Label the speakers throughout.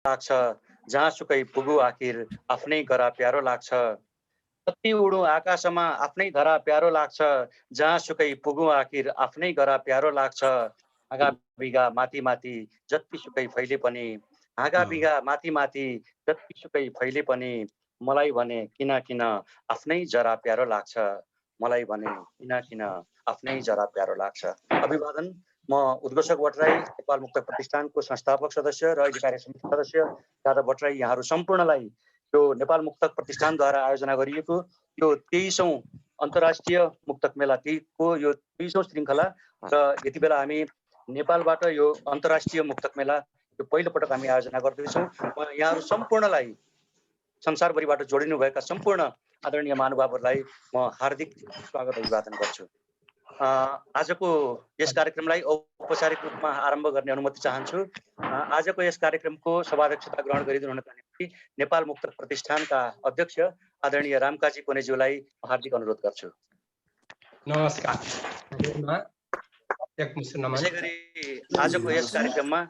Speaker 1: लाग्छ, जहाँसुकै पुगु आखिर आफ्नै गरा प्यारो लाग्छ। जति उडौँ आकाशमा आफ्नै धरा प्यारो लाग्छ, जहाँसुकै पुगौँ आखिर आफ्नै गरा प्यारो लाग्छ। हाँगा बिगा माथि माथि जतिसुकै फैले पनि, हाँगा बिगा माथि माथि जतिसुकै फैले पनि, मलाई भने किन किन आफ्नै जरा प्यारो लाग्छ, मलाई भने किन किन आफ्नै जरा प्यारो लाग्छ। अभिवादन। म उद्घोषक भट्टराई, नेपाल मुक्तक प्रतिष्ठानको संस्थापक सदस्य र अहिले कार्य समिति सदस्य यादव भट्टराई, यहाँहरू सम्पूर्णलाई यो नेपाल मुक्तक प्रतिष्ठानद्वारा आयोजना गरिएको यो 23औं अन्तर्राष्ट्रिय मुक्तक मेला को यो 23औं श्रृङ्खला र यति बेला हामी नेपालबाट यो अन्तर्राष्ट्रिय मुक्तक मेला यो पहिलो पटक हामी आयोजना गर्दैछौँ। म यहाँहरू सम्पूर्णलाई संसारभरिबाट जोडिनुभएका सम्पूर्ण आदरणीय महानुभावहरूलाई म हार्दिक स्वागत अभिवादन गर्छु। आजको यस कार्यक्रमलाई औपचारिक रूपमा आरम्भ गर्ने अनुमति चाहन्छु। आजको यस कार्यक्रमको सभाध्यक्षता ग्रहण गरिदिनुहुनका निम्ति नेपाल मुक्तक प्रतिष्ठानका अध्यक्ष आदरणीय रामकाजी पुनेज्यूलाई हार्दिक अनुरोध गर्छु।
Speaker 2: नमस्कार।
Speaker 1: त्यसै गरी आजको यस कार्यक्रममा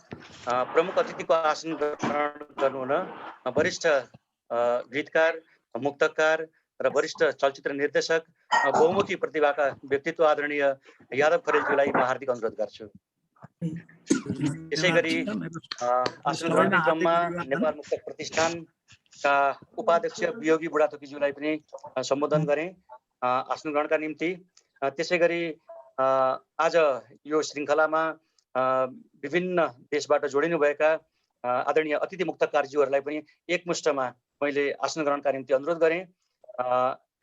Speaker 1: प्रमुख अतिथिको आसन ग्रहण गर्नुहुन वरिष्ठ गीतकार, मुक्तकार र वरिष्ठ चलचित्र निर्देशक, बहुमुखी प्रतिभाका व्यक्तित्व आदरणीय यादव खरेलज्यूलाई म हार्दिक अनुरोध गर्छु। त्यसै गरी आसन ग्रहणकै क्रममा नेपाल मुक्तक प्रतिष्ठानका उपाध्यक्ष वियोगी बुढाथोकीज्यूलाई पनि सम्बोधन गरे आसन ग्रहणका निम्ति। त्यसै गरी आज यो श्रृङ्खलामा विभिन्न देशबाट जोडिनुभएका आदरणीय अतिथि मुक्तकारज्यूहरूलाई पनि एकमुष्टमा मैले आसन ग्रहणका निम्ति अनुरोध गरेँ।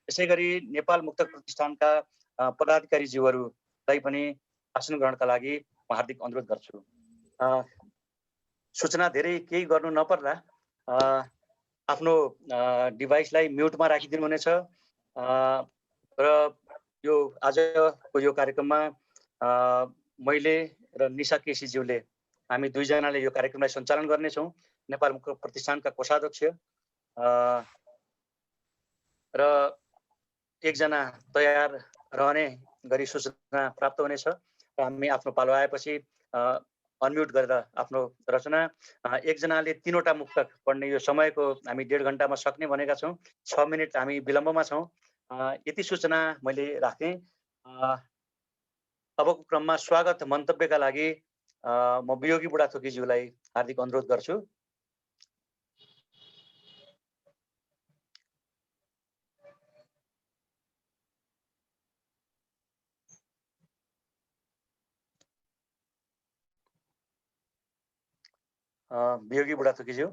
Speaker 1: यसै गरी नेपाल मुक्तक प्रतिष्ठानका पदाधिकारीज्यूहरूलाई पनि आसन ग्रहणका लागि म हार्दिक अनुरोध गर्छु। सूचना धेरै केही गर्नु नपर्ला आफ्नो डिभाइसलाई म्युटमा राखिदिनु हुनेछ। र यो आजको यो कार्यक्रममा मैले र निशा केसीज्यूले हामी दुईजनाले यो कार्यक्रमलाई सञ्चालन गर्नेछौँ। नेपाल मुक्तक प्रतिष्ठानका कोषाध्यक्ष र एकजना तयार रहने गरी सूचना प्राप्त हुनेछ र हामी आफ्नो पालो आएपछि अनम्युट गरेर आफ्नो रचना एकजनाले 3वटा मुक्तक पढ्ने यो समयको हामी 1.5 घण्टामा सक्ने भनेका छौँ। 6 मिनेट हामी विलम्बमा छौँ। यति सूचना मैले राखेँ। अबको क्रममा स्वागत मन्तव्यका लागि म वियोगी बुढाथोकीज्यूलाई हार्दिक अनुरोध गर्छु। वियोगी बुढाथोकीज्यू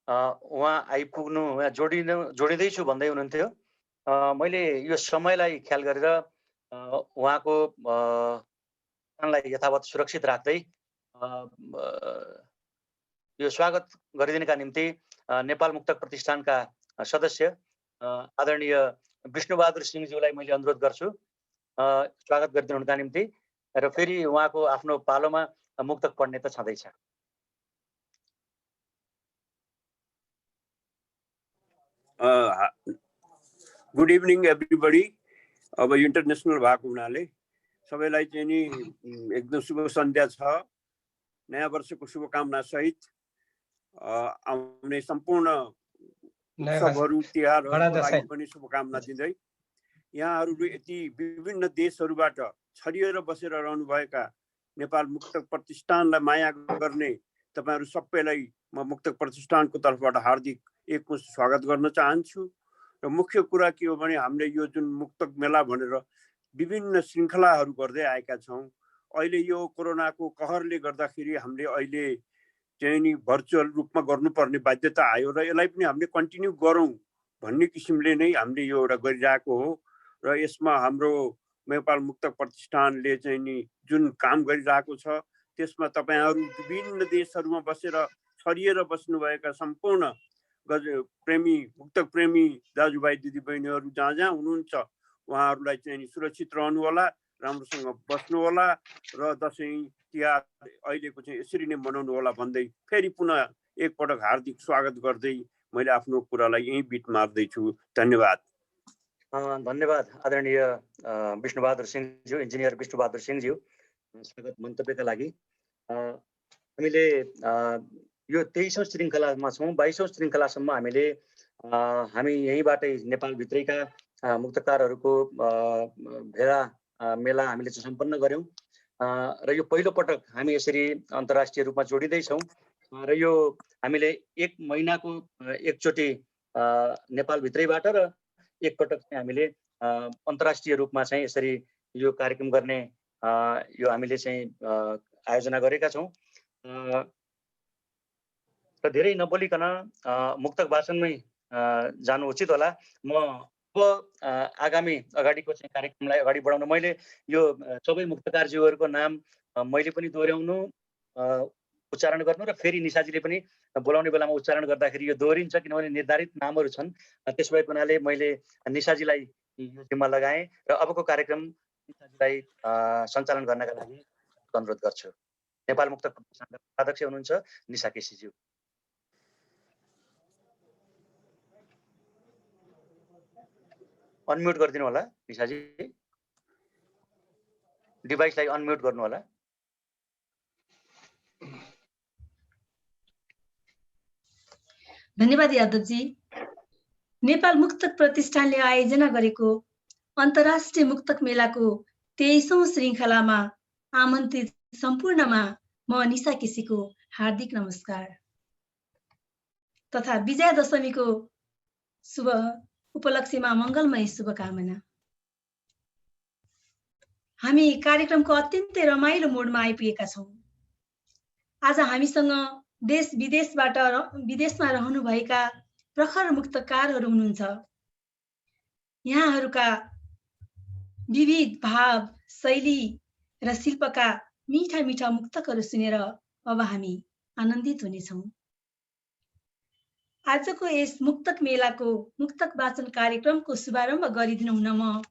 Speaker 1: उहाँ आइपुग्नु जोडिँदैछु भन्दै हुनुहुन्थ्यो। मैले यो समयलाई ख्याल गरेर उहाँको स्थानलाई यथावत सुरक्षित राख्दै यो स्वागत गरिदिनका निम्ति नेपाल मुक्तक प्रतिष्ठानका सदस्य आदरणीय विष्णुबहादुर सिंहज्यूलाई मैले अनुरोध गर्छु स्वागत गरिदिनुका निम्ति। र फेरि उहाँको आफ्नो पालोमा मुक्तक पढ्ने त छँदैछ।
Speaker 3: Good evening everybody. अब इन्टरनेसनल भएको हुनाले सबैलाई चाहिँ नि एकदम शुभ सन्ध्या छ। नयाँ वर्षको शुभकामना सहित आउने सम्पूर्ण उत्सवहरू तिहारहरूको लागि पनि शुभकामना दिँदै यहाँहरू यति विभिन्न देशहरूबाट छरिएर बसेर रहनुभएका नेपाल मुक्तक प्रतिष्ठानलाई माया गर्ने तपाईहरु सबैलाई म मुक्तक प्रतिष्ठानको तर्फबाट हार्दिक एकमुष्ट स्वागत गर्न चाहन्छु। र मुख्य कुरा के हो भने हामीले यो जुन मुक्तक मेला भनेर विभिन्न श्रृङ्खलाहरू गर्दै आएका छौँ। अहिले यो कोरोनाको कहरले गर्दाखेरि हामीले अहिले चाहिँ नि भर्चुअल रूपमा गर्नुपर्ने बाध्यता आयो र यसलाई पनि हामीले कन्टिन्यू गरौँ भन्ने किसिमले नै हामीले यो एउटा गरिरहेको हो। र यसमा हाम्रो नेपाल मुक्तक प्रतिष्ठानले चाहिँ नि जुन काम गरिरहेको छ त्यसमा तपाईहरु विभिन्न देशहरूमा बसेर छरिएर बस्नुभएका सम्पूर्ण प्रेमी मुक्तक प्रेमी दाजुभाइ दिदीबहिनीहरू जहाँ जहाँ हुनुहुन्छ उहाँहरूलाई चाहिँ नि सुरक्षित रहनु होला, राम्रोसँग बस्नु होला र दशैं तिहार अहिलेको चाहिँ यसरी नै मनाउनु होला भन्दै फेरि पुनः एकपटक हार्दिक स्वागत गर्दै मैले आफ्नो कुरालाई यही बिट मार्दैछु। धन्यवाद।
Speaker 1: धन्यवाद आदरणीय विष्णुबहादुर सिंहज्यू, इन्जिनियर विष्णुबहादुर सिंहज्यू स्वागत मन्तव्यका लागि। हामीले यो 23औं श्रृङ्खलामा छौँ। 22औं श्रृङ्खलासम्म हामी यहीँबाटै नेपालभित्रैका मुक्तकारहरूको भेला मेला हामीले चाहिँ सम्पन्न गऱ्यौँ र यो पहिलो पटक हामी यसरी अन्तर्राष्ट्रिय रूपमा जोडिँदैछौँ र यो हामीले 1 महिनाको एकचोटि नेपालभित्रैबाट र एकपटक चाहिँ हामीले अन्तर्राष्ट्रिय रूपमा चाहिँ यसरी यो कार्यक्रम गर्ने यो हामीले चाहिँ आयोजना गरेका छौँ र धेरै नबोलिकन मुक्तक वाचनमै जानु उचित होला। म अब आगामी अगाडिको चाहिँ कार्यक्रमलाई अगाडि बढाउन मैले यो सबै मुक्तकारज्यूहरूको नाम मैले पनि दोहोऱ्याउनु उच्चारण गर्नु र फेरि निशाजीले पनि बोलाउने बेलामा उच्चारण गर्दाखेरि यो दोहोरिन्छ किनभने निर्धारित नामहरू छन्। त्यसो भएको हुनाले मैले निशाजीलाई यो जिम्मा लगाएँ र अबको कार्यक्रम निशाजीलाई सञ्चालन गर्नका लागि अनुरोध गर्छु। नेपाल मुक्तक प्रतिष्ठानका अध्यक्ष हुनुहुन्छ निशा केसीज्यू। अनम्युट गरिदिनु होला निशाजी, डिभाइसलाई अनम्युट गर्नु होला।
Speaker 4: धन्यवाद यादवजी। नेपाल मुक्तक प्रतिष्ठानले आयोजना गरेको अन्तर्राष्ट्रिय मुक्तक मेलाको 23औं श्रृङ्खलामा आमन्त्रित सम्पूर्णमा म निशा केसीको हार्दिक नमस्कार तथा विजया दशमीको शुभ उपलक्ष्यमा मङ्गलमय शुभकामना। हामी कार्यक्रमको अत्यन्तै रमाइलो मोडमा आइपुगेका छौँ। आज हामीसँग देश विदेशमा रहनुभएका प्रखर मुक्तकारहरू हुनुहुन्छ। यहाँहरूका विविध भाव, शैली र शिल्पका मीठा मीठा मुक्तकहरू सुनेर अब हामी आनन्दित हुनेछौँ। आजको यस मुक्तक मेलाको मुक्तक वाचन कार्यक्रमको शुभारम्भ गरिदिनु हुन म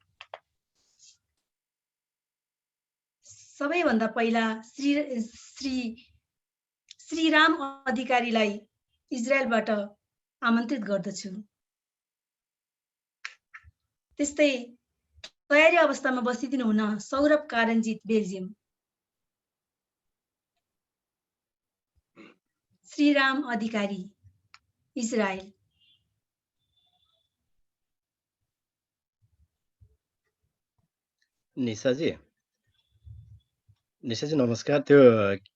Speaker 4: सबैभन्दा पहिला श्री राम अधिकारीलाई इजरायलबाट आमन्त्रित गर्दछु। त्यस्तै तयारी अवस्थामा बसिदिनु हुन सौरभ कारन्जित बेल्जियम, श्रीराम अधिकारी इजरायल।
Speaker 5: निशाजी नमस्कार। त्यो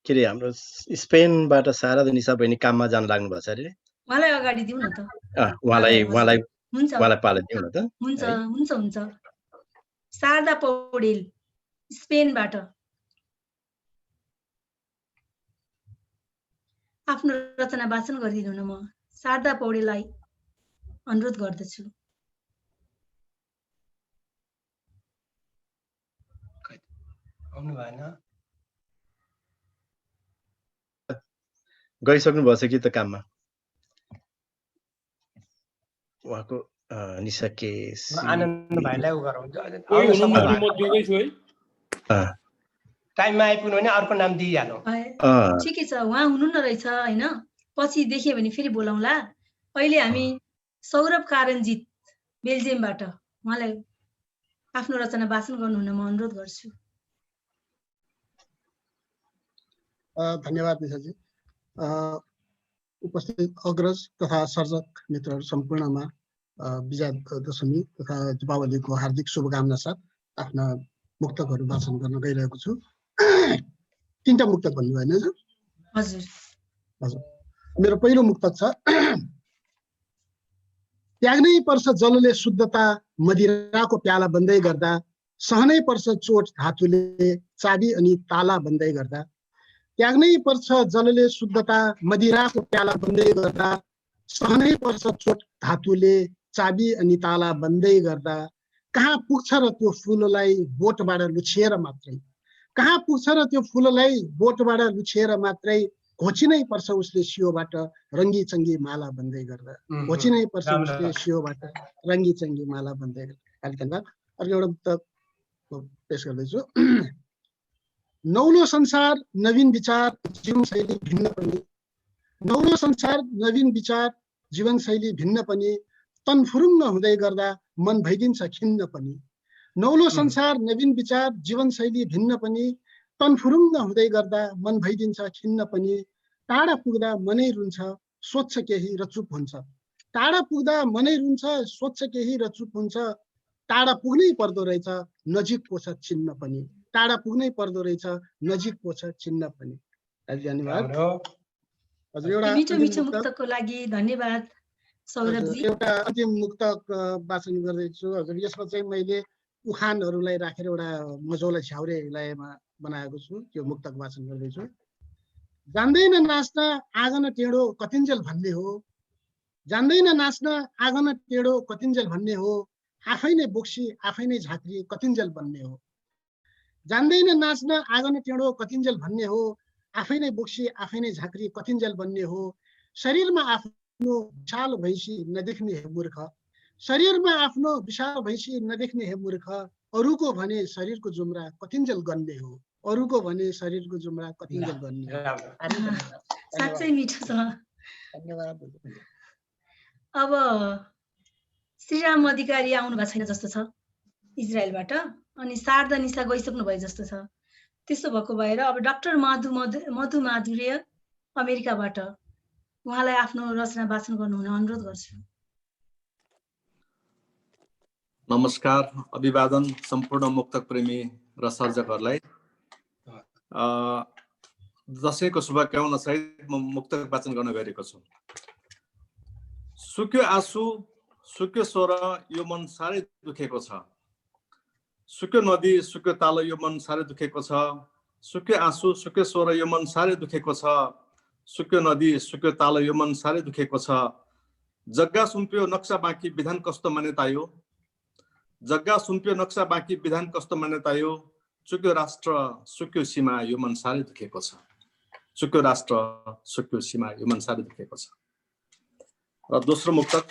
Speaker 5: के अरे हाम्रो स्पेनबाट सारा निशा बहिनी काममा जान लाग्नु भएको छ अरे।
Speaker 4: उहाँलाई अगाडि दिउँ न त।
Speaker 5: उहाँलाई पालो दिउँ न त।
Speaker 4: हुन्छ। शारदा पौडेल स्पेनबाट आफ्नो रचना वाचन गरिदिनु न म शारदा पौडेललाई अनुरोध गर्दछु।
Speaker 2: आउनु भएन?
Speaker 5: गइसक्नु भएको छ कि त काममा? उहाँको निशा केसी
Speaker 2: आनन्द भाइलाई उ गराउँछ। टाइममा आइपुग्नु भने अर्को नाम दिइहालौँ।
Speaker 4: ठिकै छ, उहाँ हुनुहुन्न रहेछ हैन, पछि देखियो भने फेरि बोलाउँला। अहिले हामी सौरभ कारन्जित बेल्जियमबाट उहाँलाई आफ्नो रचना वाचन गर्नुहुन म अनुरोध गर्छु।
Speaker 6: धन्यवाद निशाजी। उपस्थित अग्रज तथा सर्जक मित्रहरू सम्पूर्णमा विजया दशमी तथा दीपावलीको हार्दिक शुभकामना साथ आफ्ना मुक्तकहरू वाचन गर्न गइरहेको छु। 3टा मुक्तक भन्नु भएन हजुर? हजुर। मेरो पहिलो मुक्तक छ। त्याग्नै पर्छ जलले शुद्धता मदिराको प्याला बन्दै गर्दा, सहनै पर्छ चोट धातुले चाबी अनि ताला बन्दै गर्दा। त्याग्नै पर्छ जलले शुद्धता मदिराको प्याला बन्दै गर्दा, सहनै पर्छ चोट धातुले चाबी अनि ताला बन्दै गर्दा। कहाँ पुग्छ र त्यो फुललाई बोटबाट लुछिएर मात्रै, कहाँ पुग्छ र त्यो फुललाई बोटबाट लुछिएर मात्रै, घोचिनै पर्छ उसले सियोबाट रङ्गी चङ्गी माला बन्दै गर्दा। घोचिनै पर्छ उसले सियोबाट रङ्गी चङ्गी माला बन्दै गर्दा। धन्यवाद। अर्को एउटा मुक्तक पेश गर्दैछु। नौलो संसार नवीन विचार जीवनशैली भिन्न पनि, नौलो संसार नवीन विचार जीवनशैली भिन्न पनि, तनफुरुङ्ग हुँदै गर्दा मन भइदिन्छ खिन्न पनि। नौलो संसार नवीन विचार जीवनशैली भिन्न पनि, तनफुरुङ्ग हुँदै गर्दा मन भइदिन्छ खिन्न पनि, टाढा पुग्दा मनै रुन्छ सोच्छ केही र चुप हुन्छ। टाढा पुग्दा मनै रुन्छ सोच्छ केही र चुप हुन्छ। टाढा पुग्नै पर्दो रहेछ नजिक पो छ चिन्न पनि। टाढा पुग्नै पर्दो रहेछ नजिक पो छ चिन्न पनि। धन्यवाद।
Speaker 2: राम्रो।
Speaker 6: हजुर एउटा
Speaker 4: मिठो
Speaker 6: अन्तिम
Speaker 4: मिठो
Speaker 6: मुक्तक,
Speaker 4: मुक्तकको लागि धन्यवाद सौरभजी।
Speaker 6: एउटा अन्तिम मुक्तक वाचन गर्दैछु हजुर। यसमा चाहिँ मैले उखानहरूलाई राखेर एउटा मजौला झ्याउरेलाई बनाएको छु, त्यो मुक्तक वाचन गर्दैछु। जान्दैन नाच्न आँगन टेढो कतिन्जेल भन्ने हो, जान्दैन नाच्न आँगन टेढो कतिन्जेल भन्ने हो, आफै नै बोक्सी आफै नै झाँक्री कतिन्जेल बन्ने हो। जान्दैन नाच्न आँगन टेढो कतिन्जेल भन्ने हो, आफै नै बोक्सी आफै नै झाँक्री कतिन्जेल बन्ने हो। शरीरमा आफ्नो विशाल भैँसी नदेख्ने हे मूर्ख, शरीरमा आफ्नो विशाल भैँसी नदेख्ने हे मूर्ख, अरूको भने शरीरको जुम्रा कतिन्जेल गन्ने हो, अरूको भने शरीरको जुम्रा कतिन्जेल गन्ने हो।
Speaker 4: साँच्चै मिठो छ।
Speaker 6: धन्यवाद।
Speaker 4: अब श्रीराम अधिकारी आउनु भएको छैन जस्तो छ इजरायलबाट, अनि शारदा निशा गइसक्नु भयो जस्तो छ। त्यसो भएको भएर अब डाक्टर मधु माधुर्य अमेरिकाबाट उहाँलाई आफ्नो रचना वाचन गर्नुहुन अनुरोध गर्छु।
Speaker 7: नमस्कार, अभिवादन सम्पूर्ण मुक्तक प्रेमी र सर्जकहरूलाई। दशैंको शुभकामना सहित म मुक्तक वाचन गर्न गएको छु। सुक्यो आँसु सुक्यो स्वर यो मन साह्रै दुखेको छ, सुक्यो नदी सुक्यो ताल यो मन साह्रै दुखेको छ, सुक्यो आँसु सुक्यो स्वर यो मन साह्रै दुखेको छ, सुक्यो नदी सुक्यो ताल यो मन साह्रै दुखेको छ। जग्गा सुम्प्यो नक्सा बाँकी विधान कस्तो मान्यतायो, जग्गा सुम्प्यो नक्सा बाँकी विधान कस्तो मान्यतायो, सुक्यो राष्ट्र सुक्यो सीमा यो मन साह्रै दुखेको छ, सुक्यो राष्ट्र सुक्यो सीमा यो मन साह्रै दुखेको छ। र दोस्रो मुक्तक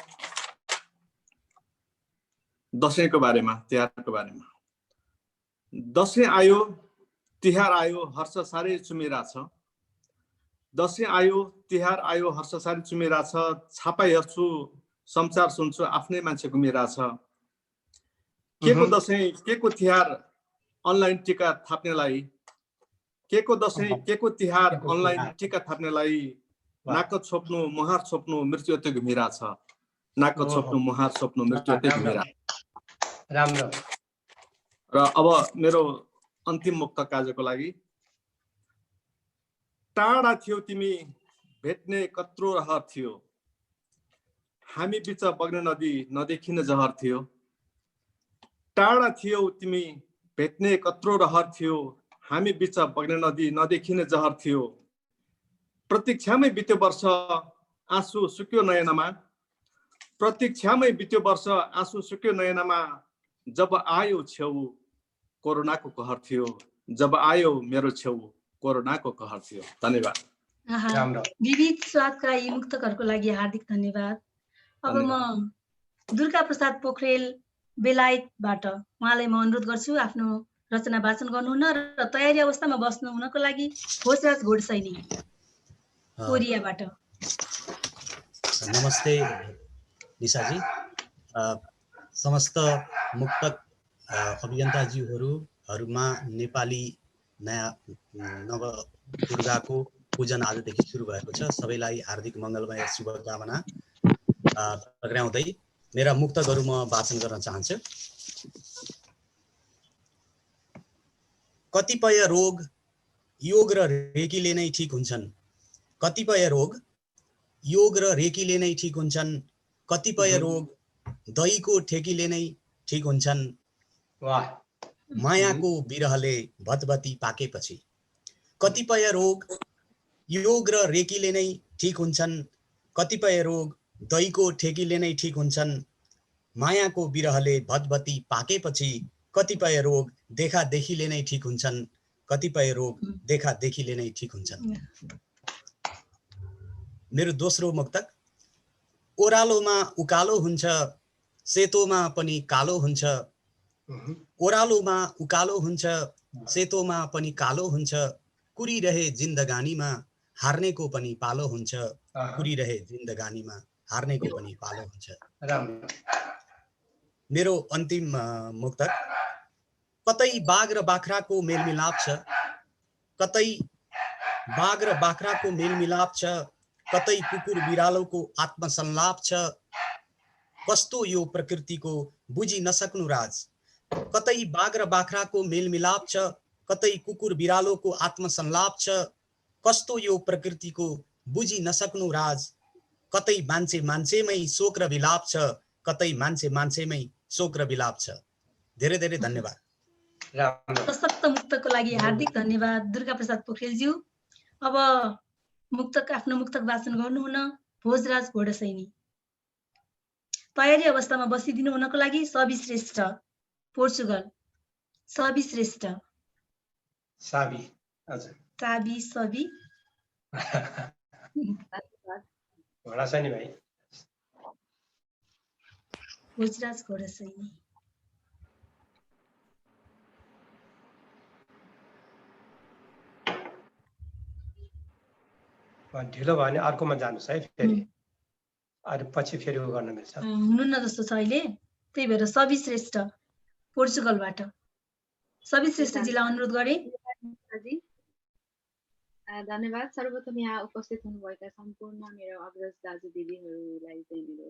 Speaker 7: दशैंको बारेमा, तिहारको बारेमा। दशैं आयो तिहार आयो हर्ष साह्रै चुमिरहेछ, दशैं आयो तिहार आयो हर्ष साह्रै चुमिरहेछ, छापा हेर्छु समाचार सुन्छु आफ्नै मान्छे घुमिरहेछ। के को दशैं के को तिहार अनलाइन टिका थाप्नेलाई, के को दशैं के को तिहार अनलाइन टिका थाप्नेलाई, नाक छोप्नु मुहार छोप्नु मृत्यु यतै घुमिरहेछ, नाक छोप्नु मुहार छोप्नु मृत्यु यतै घुमिरहेछ।
Speaker 2: राम्रो।
Speaker 7: र अब मेरो अन्तिम मुक्तक आजको लागि। टाढा थियो तिमी भेट्ने कत्रो रहर थियो, हामी बिच बग्ने नदी नदेखिने जहर थियो। टाढा थियो तिमी भेट्ने कत्रो रहर थियो, हामी बिच बग्ने नदी नदेखिने जहर थियो। प्रतीक्षामै बित्यो वर्ष आँसु सुक्यो नयनमा, प्रतीक्षामै बित्यो वर्ष आँसु सुक्यो नयनमा, जब आयो छेउ कोरोनाको कहर थियो, जब आयो मेरो छेउ कोरोनाको कहर थियो। धन्यवाद।
Speaker 4: विविध स्वादका यी मुक्तकहरूको लागि हार्दिक धन्यवाद। अब म दुर्गा प्रसाद पोखरेल बेलायतबाट उहाँलाई म अनुरोध गर्छु आफ्नो रचना वाचन गर्नुहुन र तयारी अवस्थामा बस्नु हुनको लागि घोषराज घोडसैनी कोरियाबाट।
Speaker 8: नमस्ते निशाजी, समस्त मुक्तक अभियन्ताज्यूहरूमा नेपाली नयाँ नव दुर्गाको पूजन आजदेखि सुरु भएको छ। सबैलाई हार्दिक मङ्गलमय शुभकामना टक्राउँदै मेरा मुक्तकहरू म वाचन गर्न चाहन्छु। कतिपय रोग योग र रेकीले नै ठिक हुन्छन्, कतिपय रोग योग र रेकीले नै ठिक हुन्छन्, कतिपय रोग दहीको ठेकीले नै ठिक हुन्छन्, मायाको बिरहले भतभती पाकेपछि। कतिपय रोग योग र रेकीले नै ठिक हुन्छन्, कतिपय रोग दहीको ठेकीले नै ठिक हुन्छन्, मायाको बिरहले भतभती पाकेपछि। कतिपय रोग देखादेखिले नै ठिक हुन्छन्, कतिपय रोग देखादेखिले नै ठिक हुन्छन्। मेरो दोस्रो मुक्तक। ओरालोमा उकालो हुन्छ सेतोमा पनि कालो हुन्छ, ओरालोमा उकालो हुन्छ सेतोमा पनि कालो हुन्छ, कुरिरहे जिन्दगानीमा हार्नेको पनि पालो हुन्छ, कुरिरहे जिन्दगानीमा हार्नेको पनि पालो हुन्छ। मेरो अन्तिम मुक्तक। कतै बाघ र बाख्राको मेलमिलाप छ, कतै बाघ र बाख्राको मेलमिलाप छ, कतै कुकुर बिरालोको आत्मसंलाप छ। कस्तो यो प्रकृतिको बुझी नसक्नु राज। कतै बाघ र बाख्राको मेलमिलाप छ, कतै कुकुर बिरालोको आत्मसंलाप छ। कस्तो यो प्रकृतिको बुझी नसक्नु राज। कतै मान्छे मान्छेमै शोक र विलाप छ, कतै मान्छे मान्छेमै शोक र विलाप छ। धेरै धेरै धन्यवाद।
Speaker 2: राम्रो।
Speaker 4: सशक्त मुक्तकको लागि हार्दिक धन्यवाद दुर्गा प्रसाद पोखरेलज्यू। अब आफ्नो मुक्तक वाचन गर्नुहुन भोजराज घोडसैनी। तयारी अवस्थामा बसिदिनु हुनको लागि सबी श्रेष्ठ, पोर्चुगल। सबी श्रेष्ठ,
Speaker 2: साबी हजुर।
Speaker 4: साबी सबी
Speaker 2: घोडासैनी भाइ।
Speaker 4: भोजराज घोडसैनी।
Speaker 2: ढिलो भयो भने अर्कोमा जानुहोस् है फेरि। अरू पछि फेरि उ गर्न मिल्छ।
Speaker 4: हुनुहुन्न जस्तो छ अहिले, त्यही भएर सबी श्रेष्ठ पोर्चुगलबाट। सबी श्रेष्ठजीलाई अनुरोध गरे।
Speaker 9: धन्यवाद। सर्वप्रथम यहाँ उपस्थित हुनुभएका सम्पूर्ण मेरो अग्रज दाजु दिदीहरूलाई चाहिँ मेरो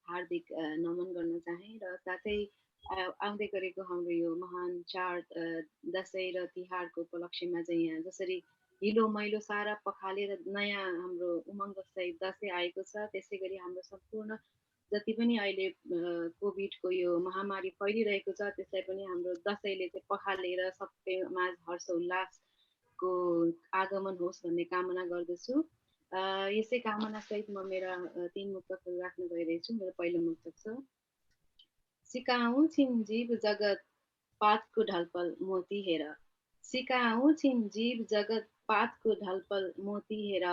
Speaker 9: हार्दिक नमन गर्न चाहे र साथै आउँदै गरेको हाम्रो यो महान चाड दसैँ र तिहारको उपलक्ष्यमा चाहिँ यहाँ जसरी हिलो मैलो सारा पखालेर नयाँ हाम्रो उमङ्ग सहित दसैँ आएको छ, त्यसै गरी हाम्रो सम्पूर्ण जति पनि अहिले कोभिडको यो महामारी फैलिरहेको छ त्यसलाई पनि हाम्रो दसैँले चाहिँ पखालेर सबै माझ हर्ष उल्लासको आगमन होस् भन्ने कामना गर्दछु। यसै कामना सहित म मेरा 3 मुक्तकहरू राख्न गइरहेछु। मेरो पहिलो मुक्तक छ। सिकाऊ छिन् जीव जगत पातको ढलपल मोती हेर। सिकाऊ छिन् जीव जगत पातको ढलपल मोती हेर।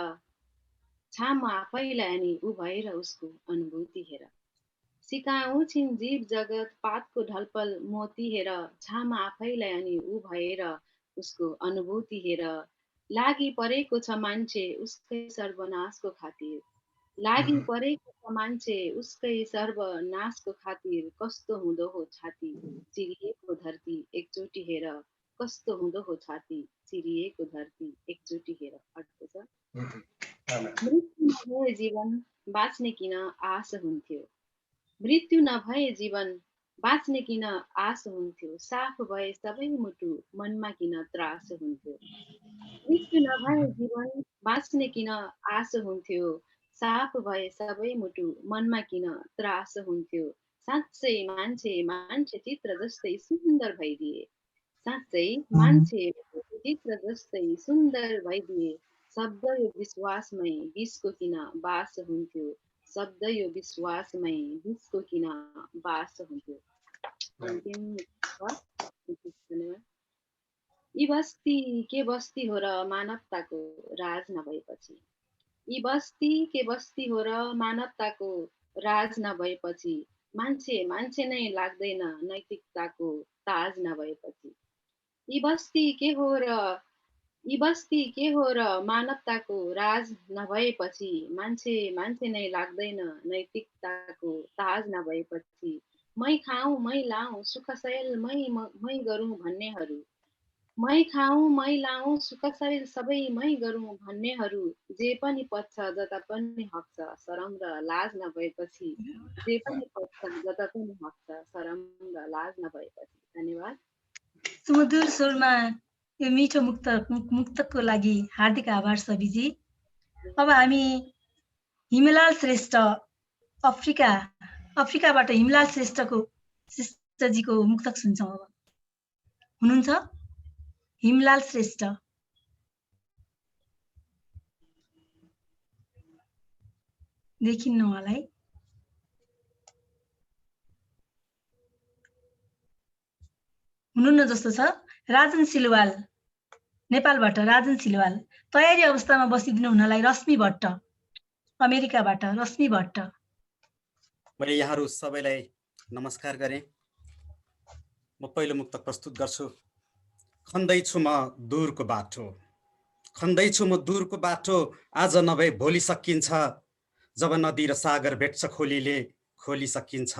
Speaker 9: छाम आफैलाई अनि ऊ भएर उसको अनुभूति हेर। सिकाऊ छिन् जीव जगत पातको ढलपल मोती हेर। छाम आफैलाई अनि ऊ भएर उसको अनुभूति हेर। लागि परेको छ मान्छे उसकै सर्वनाशको खातिर। लागि परेको छ मान्छे उसकै सर्वनाशको खातिर। कस्तो हुँदो हो छाती चिरिएको धरती एकचोटि हेर। कस्तो हुँदो हो छाती चिरिएको धरती एकचोटि हेर। अर्को छ। मृत्यु नभए जीवन बाँच्ने किन आश हुन्थ्यो। मृत्यु नभए जीवन बाँच्ने किन आश हुन्थ्यो। साफ भए सबै मुटु मनमा किन त्रास हुन्थ्यो। मृत्यु नभए जीवन बाँच्ने किन आश हुन्थ्यो। साफ भए सबै मुटु मनमा किन त्रास हुन्थ्यो। साँच्चै मान्छे मान्छे चित्र जस्तै सुन्दर भइदिए। साँच्चै मान्छे चित्र जस्तै सुन्दर भइदिए। शब्द यो विश्वासमै विषको किन बास हुन्थ्यो। शब्द यो विश्वासमै विषको किन बास हुन्थ्यो। अन्तिम यी बस्ती के बस्ती हो र मानवताको राज नभएपछि। यी बस्ती के बस्ती हो र मानवताको राज नभएपछि। मान्छे मान्छे नै लाग्दैन नैतिकताको ताज नभएपछि। यी बस्ती के हो र मानवताको राज नभएपछि। मान्छे मान्छे नै लाग्दैन नैतिकताको ताज नभएपछि। मै खाऊ मै लाऊ सुखशैल मै गरौँ भन्नेहरू। मै खाऊ मै लाऊ सुखशैल सबै मै गरौँ भन्नेहरू। जे पनि पच्छ जता पनि हक्छ शरम र लाज नभएपछि। जे पनि पच्छ जता पनि हक्छ शरम र लाज नभएपछि। धन्यवाद।
Speaker 4: सुमधुर स्वरमा यो मिठो मुक्तकको लागि हार्दिक आभार सबिजी। अब हामी हिमलाल श्रेष्ठ अफ्रिकाबाट हिमलाल श्रेष्ठजीको मुक्तक सुन्छौँ। अब हुनुहुन्छ हिमलाल श्रेष्ठ। देखिन्न उहाँलाई। हुनुहुन्न जस्तो छ। राजन सिलवाल नेपालबाट। राजन सिलवाल। तयारी अवस्थामा बसिदिनु हुनलाई रश्मि भट्ट अमेरिकाबाट। रश्मि भट्ट।
Speaker 10: मैले यहाँहरू सबैलाई नमस्कार गरेँ। म पहिलो मुक्तक प्रस्तुत गर्छु। खन्दैछु म दूरको बाटो। खन्दैछु म दूरको बाटो आज नभए भोलि सकिन्छ। जब नदी र सागर भेट्छ खोली सकिन्छ।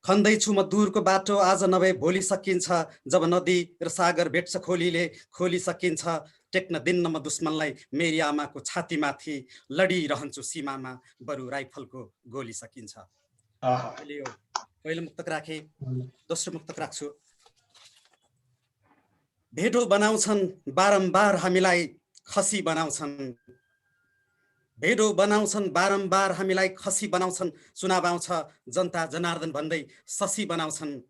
Speaker 10: खन्दैछु म दूरको बाटो आज नभए भोलि सकिन्छ जब नदी र सागर भेट्छ खोली सकिन्छ टेक्न दिन्न म दुश्मनलाई मेरी आमाको छातीमाथि लडिरहन्छु सीमामा बरु राइफलको गोली सकिन्छ। पहिलो मुक्तक राखे, दोस्रो मुक्तक राख्छु। भेटो बनाउँछन् बारम्बार हामीलाई खसी बनाउँछन्, भेडो बनाउँछन् बारम्बार हामीलाई खसी बनाउँछन्, चुनाव आउँछ जनता जनार्दन भन्दै शशी बनाउँछन्।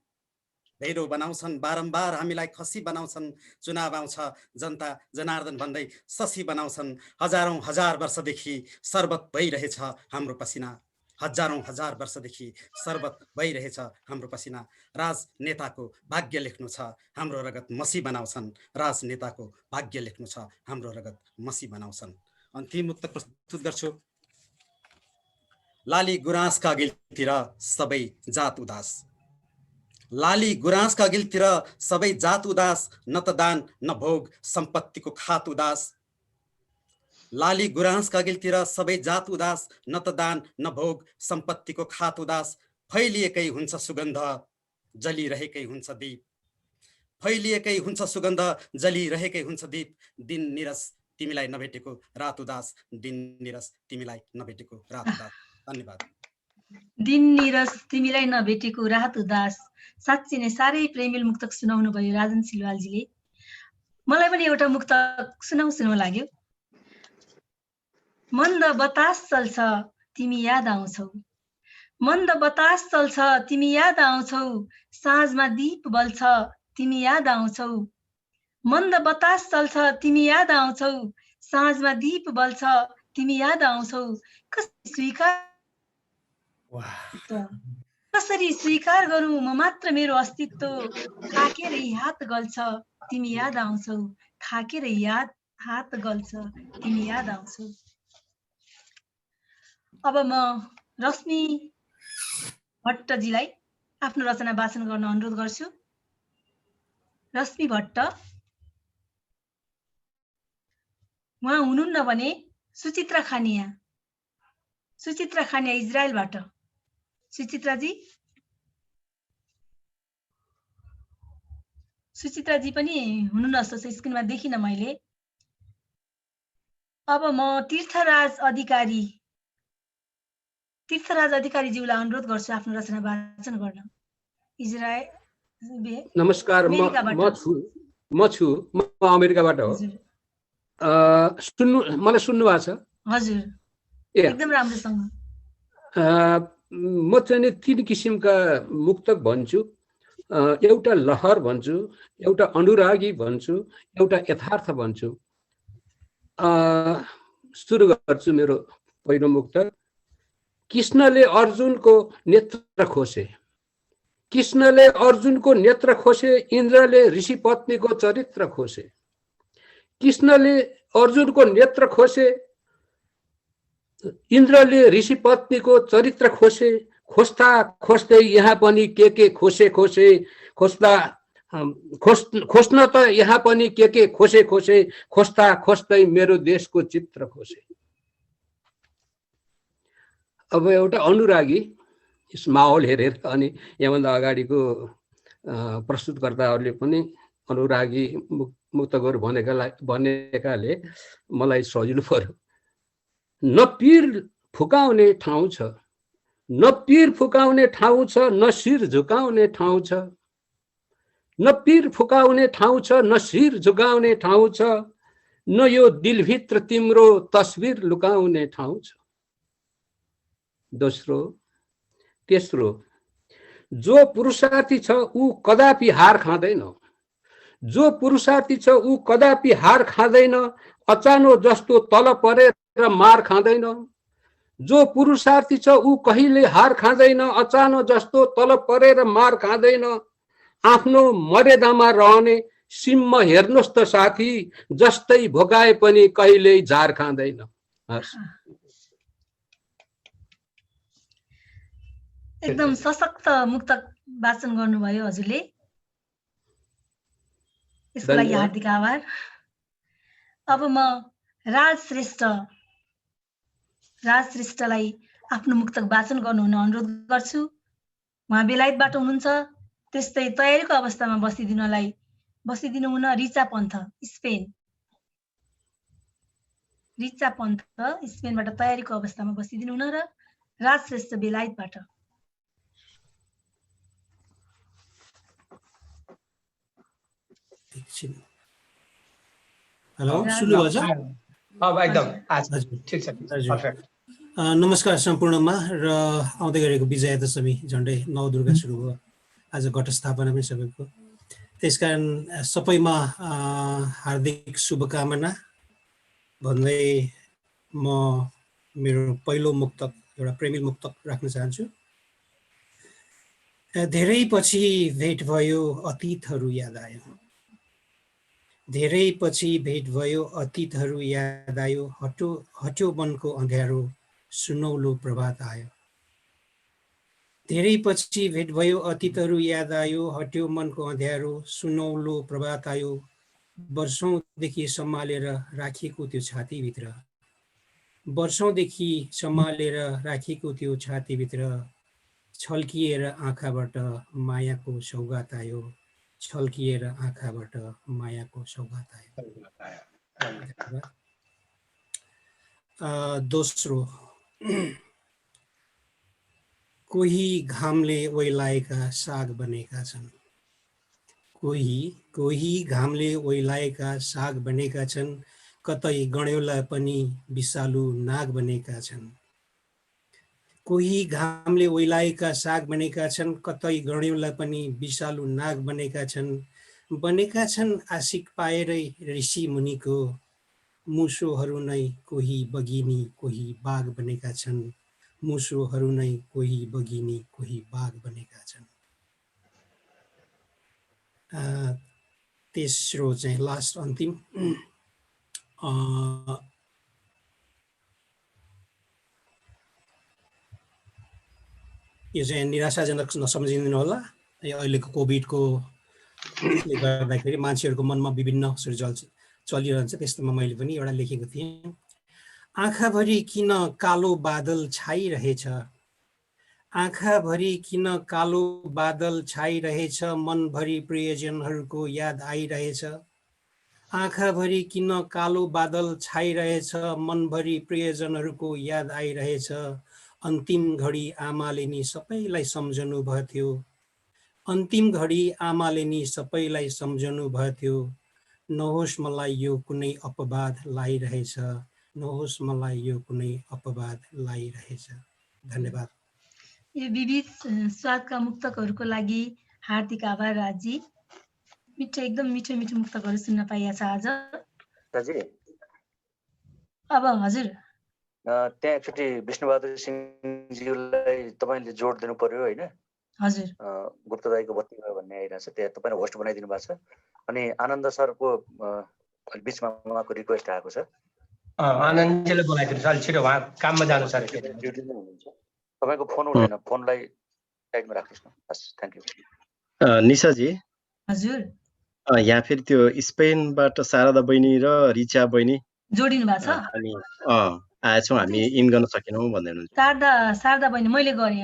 Speaker 10: भेडो बनाउँछन् बारम्बार हामीलाई खसी बनाउँछन्, चुनाव आउँछ जनता जनार्दन भन्दै शशी बनाउँछन्। हजारौं हजार वर्षदेखि शरबत भइरहेछ हाम्रो पसिना, हजारौं हजार वर्षदेखि शरबत भइरहेछ हाम्रो पसिना। राजनेताको भाग्य लेख्नु छ हाम्रो रगत मसी बनाउँछन्, राजनेताको भाग्य लेख्नु छ हाम्रो रगत मसी बनाउँछन्। अन्तिम मुक्तक प्रस्तुत गर्छु। लाली गुराँसका अघिल्तिर सबै जात उदास, लाली गुराँसका अघिल्तिर सबै जात उदास, न त दान न भोग सम्पत्तिको खात उदास। लाली गुराँसका अघिल्तिर सबै जात उदास, न त दान न भोग सम्पत्तिको खात उदास। फैलिएकै हुन्छ सुगन्ध जलिरहेकै हुन्छ दीप, फैलिएकै हुन्छ सुगन्ध जलिरहेकै हुन्छ दीप। दिन निरस तिमीलाई नभेटेको रात उदास, दिन निरस तिमीलाई नभेटेको रात उदास। धन्यवाद।
Speaker 4: दिन निरस तिमीलाई नभेटेको रात उदास। साँच्चै नै साह्रै प्रेमिल मुक्तक सुनाउनु भयो राजन सिलवालजीले। मलाई पनि एउटा मुक्तक सुनाउनु लाग्यो। मन्द बतास चल्छ तिमी याद आउँछौ, मन्द बतास चल्छ तिमी याद आउँछौ, साँझमा दीप बल्छ तिमी याद आउँछौ। मन्द बतास चल्छ तिमी याद आउँछौ, साँझमा दीप बल्छ तिमी याद आउँछौ। कसरी स्वीकार गरौँ म मात्र मेरो अस्तित्व, थाकेर हात गल्छ तिमी याद आउँछौ, थाकेर हात गल्छ तिमी याद आउँछौ। अब म रश्मि भट्टजीलाई आफ्नो रचना वाचन गर्न अनुरोध गर्छु। रश्मि भट्ट, उहाँ हुनुहुन्न भने सुचित्रा खानिया, सुचित्रा खानिया इजरायलबाट। सुचित्राजी, सुचित्राजी पनि हुनुहुन्न जस्तो छ, स्क्रिनमा देखिनँ मैले। अब म तीर्थराज अधिकारीज्यूलाई अनुरोध गर्छु आफ्नो रचना वाचन गर्न। इजरायल,
Speaker 11: नमस्कार, म अमेरिकाबाट हो। मलाई सुन्नु भएको छ?
Speaker 4: हजुर, एकदम राम्रोसँग।
Speaker 11: म चाहिँ नि 3 किसिमका मुक्तक भन्छु। एउटा लहर भन्छु, एउटा अनुरागी भन्छु, एउटा यथार्थ भन्छु। सुरु गर्छु मेरो पहिलो मुक्तक। कृष्णले अर्जुनको नेत्र खोसे, कृष्णले अर्जुनको नेत्र खोसे, इन्द्रले ऋषि पत्नीको चरित्र खोसे। कृष्णले अर्जुनको नेत्र खोसे, इन्द्रले ऋषि पत्नीको चरित्र खोसे। खोज्दा खोज्दै यहाँ पनि के खोसे खोसे, खोज्न त यहाँ पनि के खोसे खोसे, खोज्दा खोज्दै मेरो देशको चित्र खोसे। अब एउटा अनुरागी माहौल हेरेर, अनि यहाँभन्दा अगाडिको प्रस्तुतकर्ताहरूले पनि अनुरागी मुक्तकहरू भनेकाले मलाई सजिलो पर्यो। न पीर फुकाउने ठाउँ छ, न पीर फुकाउने ठाउँ छ, न शिर झुकाउने ठाउँ छ। न पीर फुकाउने ठाउँ छ, न शिर झुकाउने ठाउँ छ, न यो दिलभित्र तिम्रो तस्बिर लुकाउने ठाउँ छ। दोस्रो, तेस्रो, जो पुरुषार्थी छ ऊ कदापि हार खाँदैन, जो पुरुषार्थी छ ऊ कदापि हार खाँदैन, अचानो जस्तो तल परेर मार खाँदैन। जो पुरुषार्थी छ ऊ कहिले हार खाँदैन, अचानो जस्तो तल परेर मार खाँदैन। आफ्नो मर्यादामा रहने सिम्म हेर्नुहोस् त साथी, जस्तै भोगाए पनि कहिल्यै झार खाँदैन।
Speaker 4: एकदम सशक्त मुक्तक वाचन गर्नुभयो हजुरले, यसको लागि हार्दिक आभार। अब म राज श्रेष्ठलाई आफ्नो मुक्तक वाचन गर्नुहुन अनुरोध गर्छु। उहाँ बेलायतबाट हुनुहुन्छ। त्यस्तै तयारीको अवस्थामा बसिदिनु हुन रिचा पन्थ स्पेन। रिचा पन्थ स्पेनबाट तयारीको अवस्थामा बसिदिनु हुन र राज श्रेष्ठ बेलायतबाट।
Speaker 12: हेलो सुन्नुभएछ?
Speaker 2: अब एकदम
Speaker 12: हजुर
Speaker 2: ठिक छ
Speaker 12: हजुर
Speaker 2: पर्फेक्ट।
Speaker 12: नमस्कार सम्पूर्णमा र आउँदै गरेको विजया दशमी झन्डै 9 दुर्गा सुरु भयो। आज घटस्थापना पनि सबैको, त्यसकारण सबैमा हार्दिक शुभकामना भन्दै म मेरो पहिलो मुक्तक एउटा प्रेमी मुक्तक राख्न चाहन्छु। धेरै पछि भेट भयो अतीतहरू याद आयो, धेरै पछि भेट भयो अतीतहरू याद आयो, हट्यो मनको अँध्यारो सुनौलो प्रभात आयो। धेरै पछि भेट भयो अतीतहरू याद आयो, हट्यो मनको अँध्यारो सुनौलो प्रभात आयो। वर्षौंदेखि सम्हालेर राखिएको त्यो छातीभित्र, वर्षौंदेखि सम्हालेर राखिएको त्यो छातीभित्र छल्किएर आँखाबाट मायाको सौगात आयो, छल्किएर आँखाबाट मायाको सौगात आयो। दोस्रो, कोही घामले ओइलाएका साग बनेका छन्, कोही घामले ओइलाएका साग बनेका छन्, कतै गण्यौला पनि विषालु नाग बनेका छन्। कोही घामले ओइलाएका साग बनेका छन्, कतै गण्यौला पनि विषालु नाग बनेका छन् आशिक पाएरै ऋषि मुनिको, मुसोहरू नै कोही बगिनी कोही बाघ बनेका छन्, मुसोहरू नै कोही बगिनी कोही बाघ बनेका छन्। तेस्रो चाहिँ लास्ट अन्तिम, यो चाहिँ निराशाजनक नसम्झिदिनु होला। अहिलेको कोभिडको गर्दाखेरि मान्छेहरूको मनमा विभिन्न चलिरहन्छ, त्यस्तोमा मैले पनि एउटा लेखेको थिएँ। आँखाभरि किन कालो बादल छाइरहेछ, आँखाभरि किन कालो बादल छाइरहेछ, मनभरि प्रियजनहरूको याद आइरहेछ। आँखाभरि किन कालो बादल छाइरहेछ, मनभरि प्रियजनहरूको याद आइरहेछ। अन्तिम घडी आमाले नि सबैलाई सम्झनु भयो, अन्तिम घडी आमाले नि सबैलाई सम्झनु भयो। नहोस् मलाई यो कुनै अपवाद लाइरहेछ, नहोस् मलाई यो कुनै अपवाद लाइरहेछ। धन्यवाद।
Speaker 4: यो विविध स्वादका मुक्तकहरूको लागि हार्दिक आभार राजी। एकदम मिठो मुक्तकहरू सुन्न पाइएको छ आज। अब हजुर
Speaker 1: त्यहाँ एकचोटि विष्णुबहादुर सिंहज्यूलाई तपाईँले जोड दिनु पर्यो होइन?
Speaker 4: हजुर
Speaker 1: गुप्त दाईको बत्ती भयो भन्ने आइरहेछ, त्यहाँ तपाईँले होस्ट बनाइदिनु भएको छ। अनि आनन्द सरको बिचमा उहाँको रिक्वेस्ट आएको छ।
Speaker 2: आनन्दजीले बोलाइदिनु छ, अलि छिटो उहाँ काममा जानु छ अरे।
Speaker 1: तपाईँको फोन उठेन, फोनलाई साइडमा राख्नुहोस् न। हस्, थ्याङ्क यू।
Speaker 5: निशाजी
Speaker 4: हजुर
Speaker 5: यहाँ फेरि त्यो स्पेनबाट शारदा बहिनी र रिचा बहिनी
Speaker 4: जोडिनु भएको छ।
Speaker 5: अनि आएछौँ, हामी इन गर्न सकेनौँ भन्दै हुनुहुन्छ।
Speaker 4: शारदा बहिनी मैले गरेँ,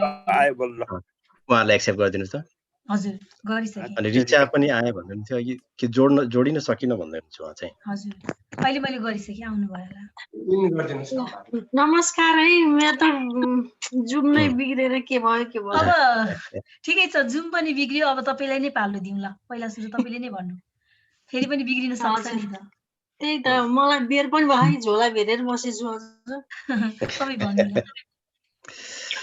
Speaker 5: उहाँलाई एक्सेप्ट गरिदिनुहोस् त।
Speaker 4: हजुर गरिसकेँ।
Speaker 5: अनि रिचा पनि आए भन्दै हुनुहुन्थ्यो कि जोडिन सकिन भन्दै हुनुहुन्छ उहाँ चाहिँ।
Speaker 4: हजुर अहिले मैले गरिसकेँ, आउनु भयो होला।
Speaker 13: नमस्कार है, मेरो त जुम नै बिग्रेर के भयो।
Speaker 4: अब ठिकै छ, जुम पनि बिग्रियो, अब तपाईँलाई नै पालो दिउँ ल। पहिला सुरु तपाईँले नै भन्नु, फेरि पनि बिग्रिन सक्छ नि त।
Speaker 13: त्यही त, मलाई बेर पनि भयो, झोला भेटेर बसेछु हजुर।
Speaker 4: तपाईँ भन्नु ल।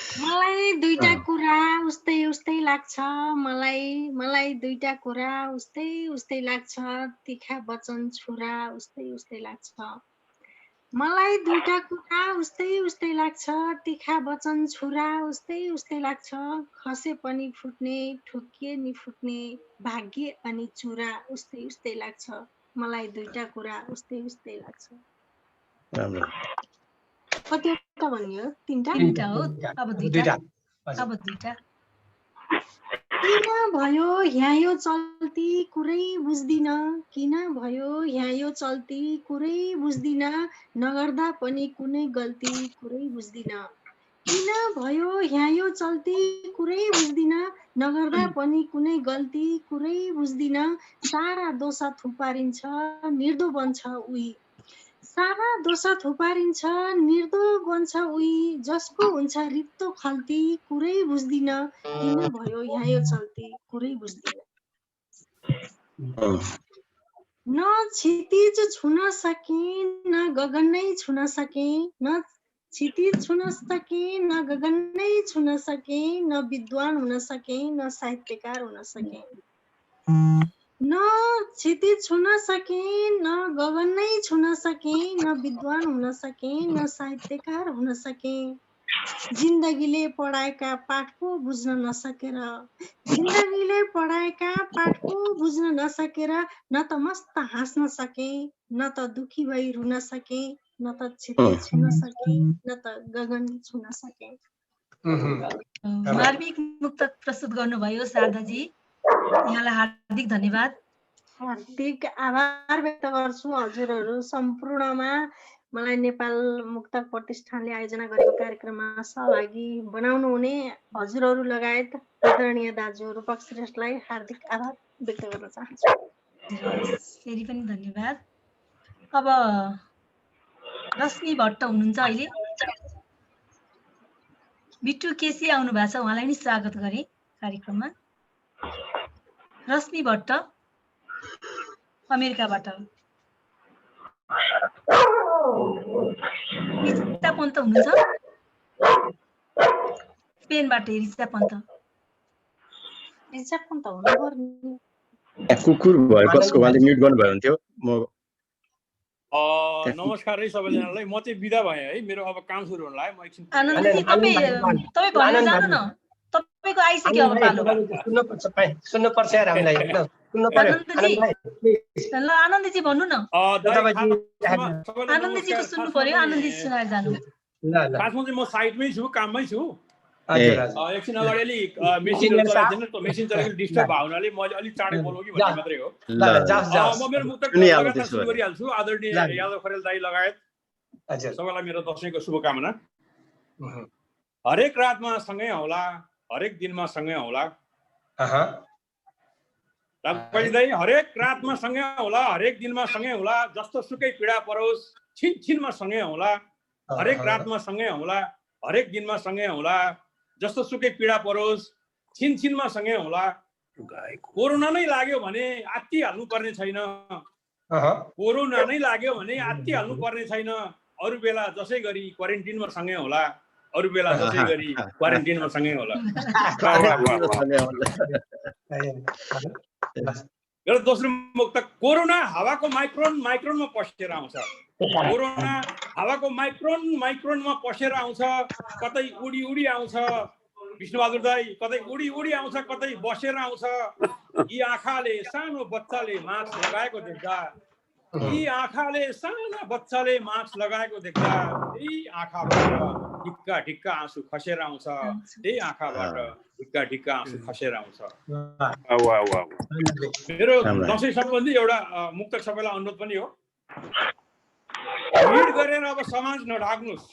Speaker 13: मलाई दुईटा कुरा उस्तै लाग्छ, मलाई दुईटा कुरा उस्तै लाग्छ, तिखा वचन छुरा उस्तै लाग्छ। मलाई दुईटा कुरा उस्तै लाग्छ, तिखा वचन छुरा उस्तै लाग्छ। खसे पनि फुट्ने, ठोकिए नि फुट्ने, भाग्य अनि चुरा उस्तै लाग्छ। मलाई दुईटा कुरा उस्तै लाग्छ।
Speaker 5: राम्रो।
Speaker 13: कतिवटा भन्यो?
Speaker 4: तीनटा हो। अब दुईटा।
Speaker 13: किन भयो यहाँ यो चल्ती कुरै बुझ्दिन, किन भयो यहाँ यो चल्ती कुरै बुझ्दिन, नगर्दा पनि कुनै गल्ती कुरै बुझ्दिन। किन भयो यहाँ यो चल्ती कुरै बुझ्दिन, नगर्दा पनि कुनै गल्ती कुरै बुझ्दिन, सारा दोष थुपारिन्छ निर्दो बन्छ उही, सारा दोष थुपारिन्छ निर्दो बन्छ उही, जसको हुन्छ रित्तो खल्ती कुरै बुझ्दिन, किन भयो यहाँ यो चल्ती कुरै बुझ्दिन। न क्षितिज छुन सके न गगन नै छुन सके, न क्षितिज छुन सके न गगन नै छुन सके, न विद्वान हुन सके न साहित्यकार हुन सके, न क्षितिज छुन सके न गगन नै छुन सके, न विद्वान हुन सके न साहित्यकार हुन सके, जिन्दगीले पढाएका पाठको बुझ्न नसकेर, जिन्दगीले पढाएका पाठको बुझ्न नसकेर, न त मस्त हाँस्न सके न त दुखी भई रुन सके, न त क्षितिज छुन सके न त गगन छुन सके।
Speaker 4: मार्मिक मुक्तक प्रस्तुत गर्नुभयो शारदाजी, यहाँलाई हार्दिक धन्यवाद।
Speaker 13: हार्दिक आभार व्यक्त गर्छु हजुरहरू सम्पूर्णमा, मलाई नेपाल मुक्तक प्रतिष्ठानले आयोजना गरेको कार्यक्रममा सहभागी बनाउनु हुने हजुरहरू लगायत आदरणीय दाजुहरू पक्षश्रेष्ठलाई हार्दिक आभार व्यक्त गर्न चाहन्छु।
Speaker 4: फेरि पनि धन्यवाद। अब रश्मि भट्ट हुनुहुन्छ अहिले, बिट्टु केसी आउनु भएको छ, उहाँलाई नि स्वागत गरे कार्यक्रममा। रश्मि भट्ट अमेरिकाबाट, रिचा पन्त हुनुहुन्छ स्पेनबाट, रिचा पन्त।
Speaker 13: रिचा पन्त हुनुपर्ने
Speaker 5: कुकुर भयो कसको, उहाँले म्युट गर्नुभयो हुन्थ्यो। म
Speaker 14: नमस्कार है सबैजनालाई, म चाहिँ बिदा भएँ है, मेरो अब काम सुरु हुन लाग्यो, म एकछिन।
Speaker 4: आनन्दजी तपाईँ भन्नु जानु न, तपाईँको आइसक्यो अब पालो।
Speaker 2: सुन्नुपर्छ यार हामीलाई, सुन्नु पर्यो।
Speaker 4: ल आनन्दजी भन्नु न, आनन्दजीको सुन्नु पर्यो, आनन्दजी सुनाएर जानु।
Speaker 14: खासमा चाहिँ म साइडमै छु, काममै छु। एकछिन अगाडि अलिक मेसिनहरू चलाएको थिएन, त्यो मेसिन चलेको डिस्टर्ब भयो हुनाले मैले अलिक चाँडै बोलौँ कि भन्ने मात्रै हो। म मेरो मुक्तक लगातार सुरु गरिहाल्छु। आदरणीय यादव खरेल दाई लगायत सबैलाई मेरो दशैंको शुभकामना। हरेक रातमा सँगै आउला, हरेक दिनमा सँगै आउला। हरेक रातमा सँगै आउला, हरेक दिनमा सँगै आउला, जस्तो सुकै पीडा परोस् छिन छिनमा सँगै आउला। हरेक रातमा सँगै आउला, हरेक दिनमा सँगै आउला, जस्तो सुकै पीडा परोस् छिन छिनमा सँगै आउला। कोरोना नै लाग्यो भने आत्तिहाल्नु पर्ने छैन, कोरोना नै लाग्यो भने आत्तिहाल्नु पर्ने छैन। अरू बेला जसै गरी क्वारेन्टिनमा सँगै होला, अरू बेला जसै गरी क्वारेन्टिनमा सँगै होला। मेरो दोस्रो मुक्तक, कोरोना हावाको माइक्रोनमा पसेर आउँछ, कोरोना हावाको माइक्रोनमा पसेर आउँछ, कतै उडी उडी आउँछ। विष्णुबहादुर दाई, कतै उडी उडी आउँछ, कतै बसेर आउँछ। यी आँखाले सानो बच्चाले मास्क लगाएको देख्दा, यी आँखाले सानो बच्चाले मास्क लगाएको देख्दा, यही आँखाबाट ढिक्का ढिक्का आँसु खसेर आउँछ, त्यही आँखाबाट ढिक्का ढिक्का आँसु खसेर आउँछ। मेरो दसैँ सम्बन्धी एउटा मुक्तक सबैलाई अनुरोध पनि हो। भिड गरेर अब समाज नढाक्नुहोस्,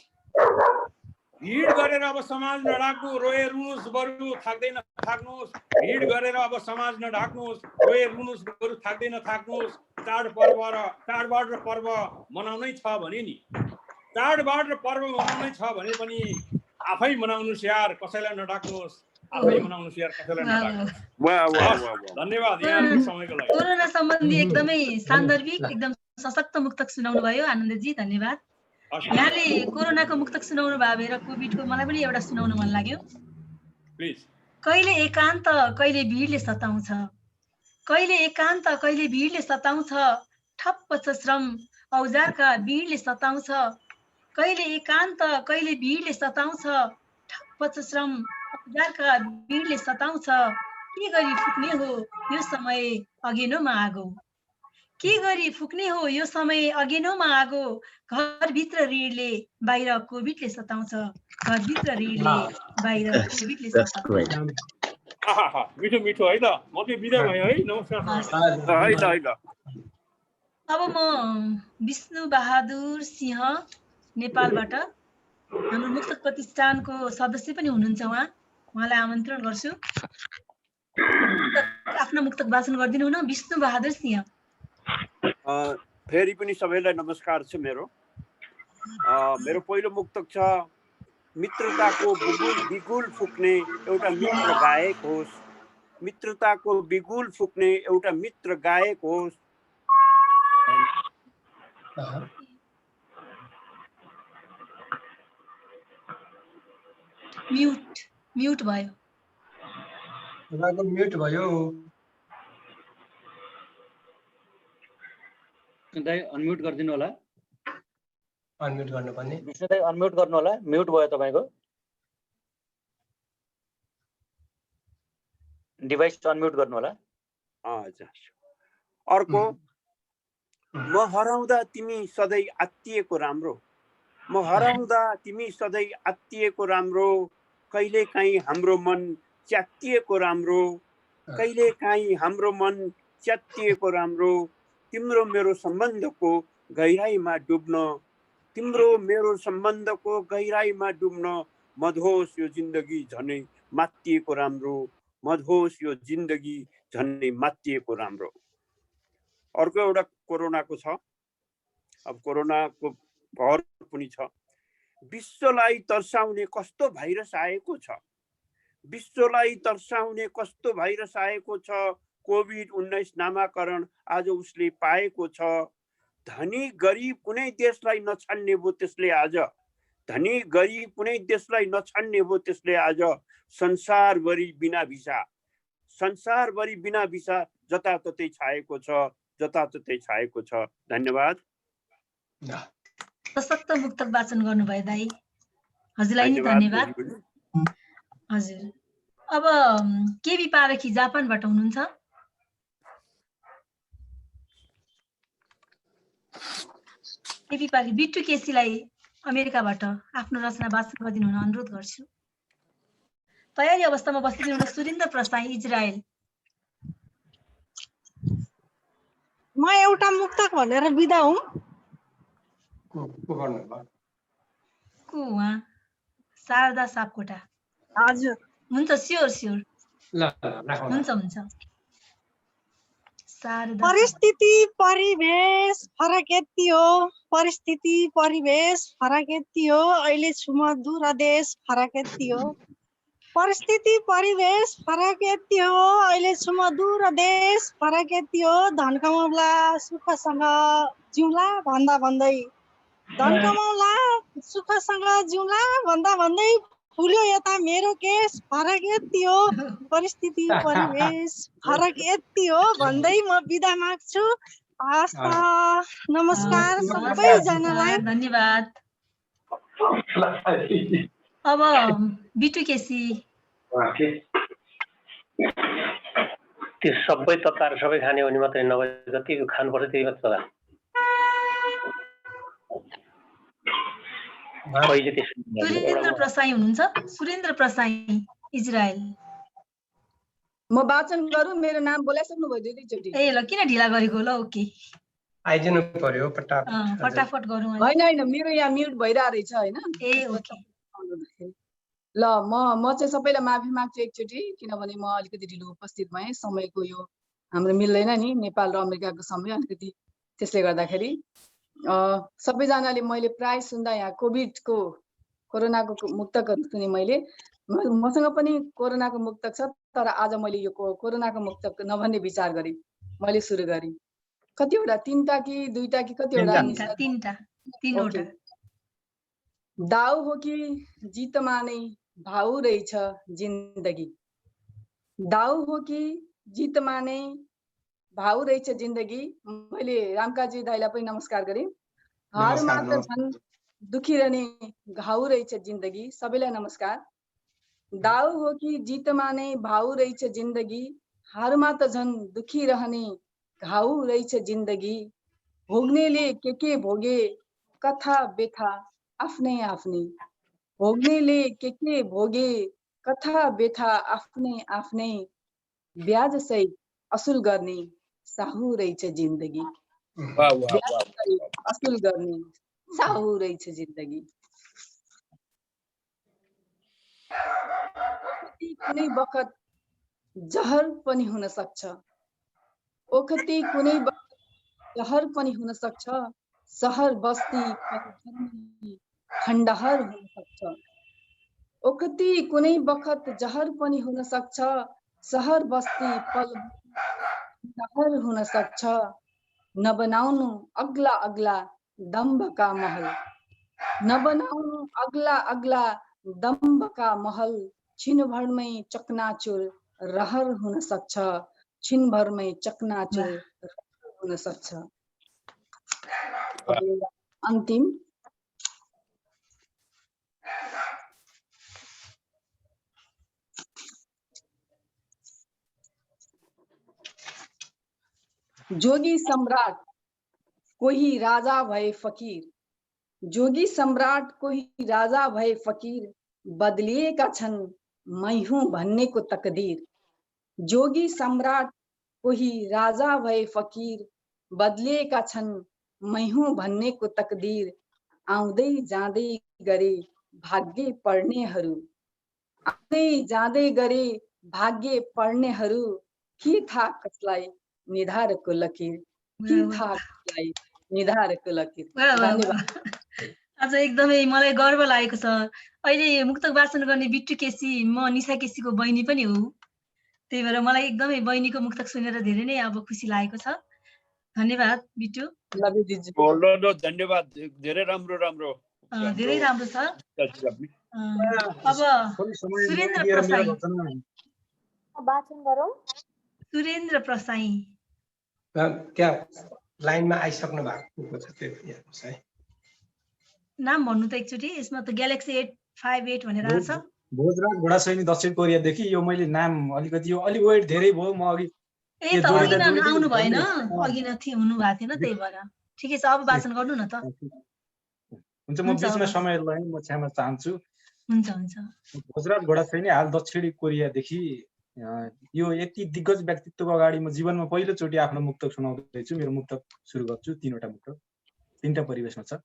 Speaker 14: भिड गरेर अब समाज नढाक्नु, रोए रुनुहोस् बरु थाक्दैन थाक्नुहोस्। भिड गरेर अब समाज नढाक्नुहोस्, रोए रुनुहोस् बरु थाक्दैन थाक्नुहोस्। चाडबाड र पर्व मनाउनै छ भने नि, चाडबाड र पर्व मनाउनै छ भने पनि आफै मनाउनुहोस् यार, कसैलाई नढाक्नुहोस्, आफै मनाउनुहोस् यार, कसैलाई नढाक्नुहोस्। धन्यवाद यहाँको समयको लागि।
Speaker 4: कोरोना सम्बन्धी एकदमै सान्दर्भिक, एकदम सशक्त मुक्तक सुनाउनु भयो आनन्दजी, धन्यवाद। यहाँले कोरोनाको मुक्तक सुनाउनु भयो भएर कोभिडको मलाई पनि एउटा सुनाउनु मन लाग्यो। कहिले एकान्त कहिले भिडले सताउँछ, कहिले एकान्त कहिले भिडले सताउँछ, ठप्प छ श्रम औजारका भिडले सताउँछ। कहिले एकान्त कहिले भिडले सताउँछ, ठप्प छ श्रम औजारका भिडले सताउँछ। के गरी फुक्ने हो यो समय अगेनोमा आगो, के गरी फुक्ने हो यो समय अगेनोमा आगो। घरभित्र ऋणले बाहिर कोभिडले सताउँछ, घरभित्र ऋणले बाहिर कोभिडले सताउँछ।
Speaker 14: मिठो मिठो है त, म चाहिँ बिदा भएँ है, नमस्कार।
Speaker 4: अब म विष्णु बहादुर सिंह नेपालबाट हाम्रो मुक्तक प्रतिष्ठानको सदस्य पनि हुनुहुन्छ उहाँलाई आमन्त्रण गर्छु। आफ्नो मुक्तक वाचन गरिदिनु न विष्णु बहादुर सिंह।
Speaker 3: फेरि पनि सबैलाई नमस्कार छ मेरो। मेरो पहिलो मुक्तक छ, मित्रताको बिगुल फुक्ने एउटा मित्र गायक होस्, मित्रताको बिगुल फुक्ने एउटा मित्र गायक होस्।
Speaker 4: म्युट भयो।
Speaker 2: तपाईँको म्युट भयो।
Speaker 1: दाइ अनम्युट गरिदिनु होला।
Speaker 2: अनम्युट गर्नुपर्ने।
Speaker 1: विष्णु दाइ अनम्युट गर्नु होला, म्युट भयो तपाईँको। डिभाइस अनम्युट गर्नु होला।
Speaker 3: हजुर। अर्को, म हराउँदा तिमी सधैँ आत्तिएको राम्रो, म हराउँदा तिमी सधैँ आत्तिएको राम्रो, कहिलेकाहीँ हाम्रो मन च्यात्तिएको राम्रो, कहिलेकाहीँ हाम्रो मन च्यात्तिएको राम्रो, तिम्रो मेरो सम्बन्धको गहिराईमा डुब्न, तिम्रो मेरो सम्बन्धको गहिराईमा डुब्न, मधोस यो जिन्दगी झनै मात्तिएको राम्रो, मधोस यो जिन्दगी झनै मात्तिएको राम्रो। अर्को एउटा कोरोनाको छ। अब कोरोनाको भर पनि छ। विश्वलाई तर्साउने कस्तो भाइरस आएको छ, विश्वलाई तर्साउने कस्तो भाइरस आएको छ, कोभिड-19 नामाकरण आज उसले पाएको छ। धनी गरिब कुनै देशलाई नछान्ने भो त्यसले आज, धनी गरिब कुनै देशलाई नछान्ने भो त्यसले आज, संसारभरि बिना भिसा, संसारभरि बिना भिसा जताततै छाएको छ, जताततै छाएको छ। धन्यवाद।
Speaker 4: सशक्त मुक्तक वाचन गर्नुभयो दाइ, हजुरलाई नि धन्यवाद। हजुर। अब केबी पारखी जापानबाट हुनुहुन्छ। केबी पारखी बिट्टु केसीलाई अमेरिकाबाट आफ्नो रचना वाचन गरिदिनु हुन अनुरोध गर्छु। तयारी अवस्थामा बसिदिनु हुन सुरेन्द्र प्रसाई इजरायल।
Speaker 13: म एउटा मुक्तक भनेर बिदा हुँ।
Speaker 4: को उहाँ? शारदा सापकोटा।
Speaker 13: हजुर।
Speaker 4: हुन्छ, स्योर स्योर। हुन्छ।
Speaker 13: परिस्थिति परिवेश फरक यति हो, परिस्थिति परिवेश फरक यति हो, अहिले छु म दूर देश फरक यति हो, परिस्थिति परिवेश फरक यति हो, अहिले छु म दूर देश फरक यति हो, धन कमाउला सुखसँग जिउला भन्दा भन्दै, धन कमाउला सुखसँग जिउला भन्दा भन्दै, फुल्यो यता मेरो केस फरक यति हो, परिस्थिति परिवेश फरक यति हो भन्दै म बिदा माग्छु। हस् त, नमस्कार सबैजनालाई।
Speaker 4: धन्यवाद। अब बिटु केसी।
Speaker 15: त्यो सबै तत्ताहरू सबै खाने हो नि मात्रै नभए जति खानुपर्छ त्यही मात्र होला।
Speaker 4: सुरेन्द्र प्रसाई हुनुहुन्छ। सुरेन्द्र प्रसाई इजरायल।
Speaker 16: म वाचन गरौँ? मेरो नाम बोलाइसक्नु भयो दुईचोटि।
Speaker 4: ए ल, किन ढिला गरेको ल? ओके,
Speaker 2: आइदिनु पर्यो
Speaker 4: फटाफट गरौँ।
Speaker 16: होइन मेरो यहाँ म्युट भइरहेको रहेछ होइन।
Speaker 4: ए ओके।
Speaker 16: ल म चाहिँ सबैलाई माफी माग्छु एकचोटि, किनभने म अलिकति ढिलो उपस्थित भएँ। समयको यो हाम्रो मिल्दैन नि, नेपाल र अमेरिकाको समय अलिकति, त्यसले गर्दाखेरि सबैजनाले मैले प्राय सुन्दा यहाँ कोरोनाको मुक्तकहरू सुने। मसँग पनि कोरोनाको मुक्तक छ, तर आज मैले यो कोरोनाको मुक्तक नभन्ने विचार गरेँ। मैले सुरु गरेँ। कतिवटा? 3टा कि 2टा कि कतिवटा?
Speaker 4: 3वटा।
Speaker 16: दाउ हो कि जितमा नै भाउ रहेछ जिन्दगी, दाउ हो कि जितमा नै भाउ रहेछ जिन्दगी। मैले रामकाजी दाइलाई पनि नमस्कार गरेँ। हारमा त झन् दुखिरहने घाउ रहेछ जिन्दगी। सबैलाई नमस्कार। दाउ हो कि जितमा नै भाउ रहेछ जिन्दगी, हारमा त झन् दुखिरहने घाउ रहेछ जिन्दगी। भोग्नेले के भोगे कथा व्यथा आफ्नै आफ्नै, भोग्नेले के भोगे कथा व्यथा आफ्नै आफ्नै, ब्याज सहित असुल गर्ने साहु रहेछ जिन्दगी, ब्याज सहित असुल गर्ने साहु रहेछ जिन्दगी। ओखती कुनै बखत जहर पनि हुन सक्छ। ओखती कुनै बखत जहर पनि हुन सक्छ। सहर बस्ती पलभरमै खण्डहर हुन सक्छ। ओखती कुनै बखत जहर पनि हुन सक्छ। सहर बस्ती पलभरमै खण्डहर हुन सक्छ। नबनाउनु अग्ला अग्ला दम्भका महल। नबनाउनु अग्ला अग्ला दम्भका महल। छिनभरमै चकनाचुर रहर हुन सक्छ। छिनभरमै चकनाचुर रहर हुन सक्छ। अब अन्तिम जोगी सम्राट कोही राजा भए फकीर। जोगी सम्राट कोही राजा भए फकीर। बदलिएका छन् मै हुँ भन्नेको तकदीर। जोगी सम्राट कोही राजा भए फकीर। बदलिएका छन् मै हुँ भन्नेको तकदीर। आउँदै जाँदै गरे भाग्य पढ्नेहरू। आउँदै जाँदै गरे भाग्य पढ्नेहरू। के थाहा कसलाई निधारको लकीर। के थाहा कसलाई निधारको लकीर। धन्यवाद।
Speaker 4: आज एकदमै मलाई गर्व लागेको छ। अहिले मुक्तक वाचन गर्ने बिट्टु केसी म निशा केसीको बहिनी पनि हो। त्यही भएर मलाई एकदमै बहिनीको मुक्तक सुनेर धेरै नै अब खुसी लागेको छ। धन्यवाद बिट्टु।
Speaker 3: धन्यवाद। धेरै राम्रो राम्रो
Speaker 4: धेरै राम्रो छ। अब सुरेन्द्र प्रसाई
Speaker 17: वाचन गरौँ।
Speaker 4: सुरेन्द्र प्रसाई
Speaker 2: त्यहाँ लाइनमा आइसक्नु भएको छ त्यो हेर्नुहोस् है।
Speaker 4: नाम भन्नु त एकचोटि। यसमा त ग्यालेक्सी 858 भनेर आछ।
Speaker 18: भोजराज घोडासैनी दक्षिण कोरियादेखि। यो मैले नाम अलिकति यो अलि वेट धेरै भयो। म अघि
Speaker 4: ए त अघि आउनु भएन, अघि न हुनु भएको थिएन, त्यही भएर। ठिकै छ, अब वाचन गर्नु न त।
Speaker 18: हुन्छ, म बिचमा समय लगाएँ, म क्षमा चाहन्छु।
Speaker 4: हुन्छ हुन्छ।
Speaker 18: भोजराज घोडासैनी हाल दक्षिणी कोरियादेखि। यो यति दिग्गज व्यक्तित्वको अगाडि म जीवनमा पहिलोचोटि आफ्नो मुक्तक सुनाउँदैछु। मेरो मुक्तक सुरु गर्छु। 3वटा मुक्तक 3टा परिवेशमा छ।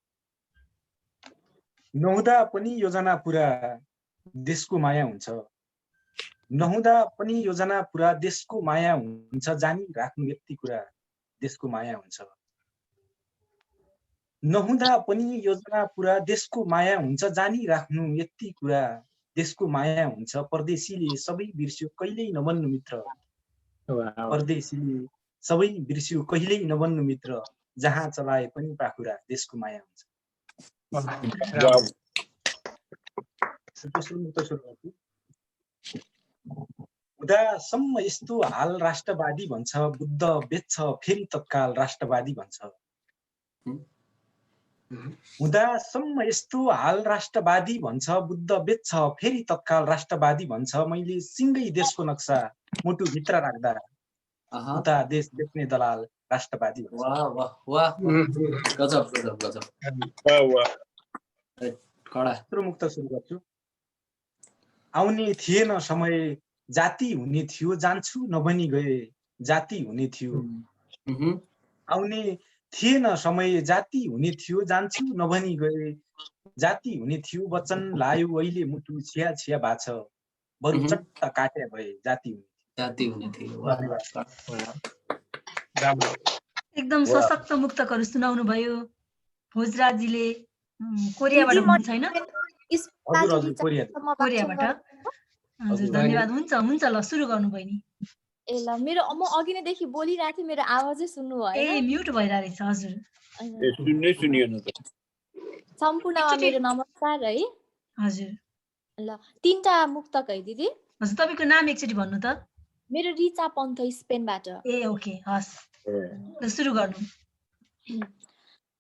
Speaker 18: नहुँदा पनि योजना पुरा देशको माया हुन्छ। नहुँदा पनि योजना पुरा देशको माया हुन्छ। जानी राख्नु यति कुरा देशको माया हुन्छ। नहुँदा पनि योजना पुरा देशको माया हुन्छ। जानी राख्नु यति कुरा देशको माया हुन्छ। परदेशीले सबै बिर्स्यो कहिल्यै नबन्नु मित्र। परदेशीले सबै बिर्स्यो कहिल्यै नबन्नु मित्र। जहाँ चलाए पनि पाखुरा देशको माया हुन्छ। हुँदासम्म यस्तो हाल राष्ट्रवादी भन्छ। बुद्ध बेच्छ फेरि तत्काल राष्ट्रवादी भन्छ। हुँदासम्म यस्तो हाल राष्ट्रवादी भन्छ। बुद्ध बेच्छ फेरि तत्काल राष्ट्रवादी भन्छ। मैले सिङ्गै देशको नक्सा मुटु भित्र राख्दा उता देश बेच्ने दलाल राष्ट्रवादी भन्छ। मुक्त सुरु गर्छु। आउने थिएन समय जाति हुने थियो। जान्छु नभनी गए जाति हुने थियो। आउने थिएन समय जाति हुने थियो। जान्छु नभनी गए जाति हुने थियो। वचन लायो अहिले मुटु छिया छिया बाछ। बरु चट्ट काटे भए जाति हुने थियो।
Speaker 4: एकदम सशक्त मुक्तकहरू सुनाउनु भयो भोजराजजीले। कोरियाबाट हुनुहुन्छ हैन? कोरियाबाट। हजुर धन्यवाद। हुन्छ हुन्छ, ल सुरु गर्नु बहिनी।
Speaker 17: ए ल, मेरो म अघि नैदेखि बोलिरहेको थिएँ, मेरो आवाजै सुन्नु भएन।
Speaker 4: ए म्युट भइरहेछ। हजुर
Speaker 17: सम्पूर्णमा मेरो नमस्कार है।
Speaker 4: हजुर
Speaker 17: ल, 3टा मुक्तक है दिदी।
Speaker 4: हजुर, तपाईको नाम एकचोटि भन्नु त।
Speaker 17: मेरो रिचा पन्थ स्पेनबाट।
Speaker 4: ए ओके, हस्, ल सुरु गर्नु।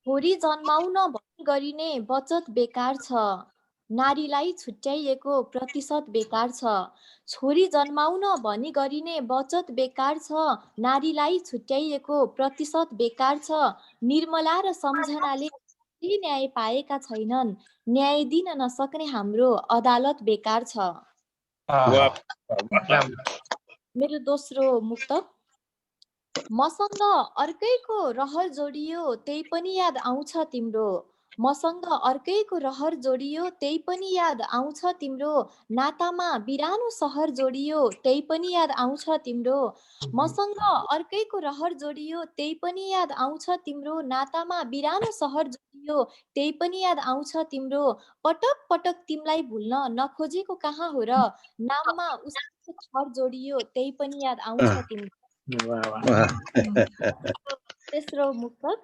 Speaker 17: छोरी जन्माउन भनी गरिने बचत बेकार छ। नारीलाई छुट्याइएको प्रतिशत बेकार छ। छोरी जन्माउन भनी गरिने बचत बेकार छ। नारीलाई छुट्याइएको प्रतिशत बेकार छ। निर्मला र सम्झनाले न्याय पाएका छैनन्। न्याय दिन नसक्ने हाम्रो अदालत बेकार छ। मेरो दोस्रो मुक्तक। मसँग अर्कैको रहर जोडियो त्यही पनि याद आउँछ तिम्रो। मसँग अर्कैको रहर जोडियो त्यही पनि याद आउँछ तिम्रो, नातामा बिरानो सहर जोडियो त्यही पनि याद आउँछ तिम्रो। मसँग अर्कैको रहर जोडियो त्यही पनि याद आउँछ तिम्रो, नातामा बिरानो सहर जोडियो त्यही पनि याद आउँछ तिम्रो। पटक पटक तिमीलाई भुल्न नखोजेको कहाँ हो र, नाममा उसको थर जोडियो त्यही पनि याद आउँछ तिम्रो। तेस्रो मुक्तक,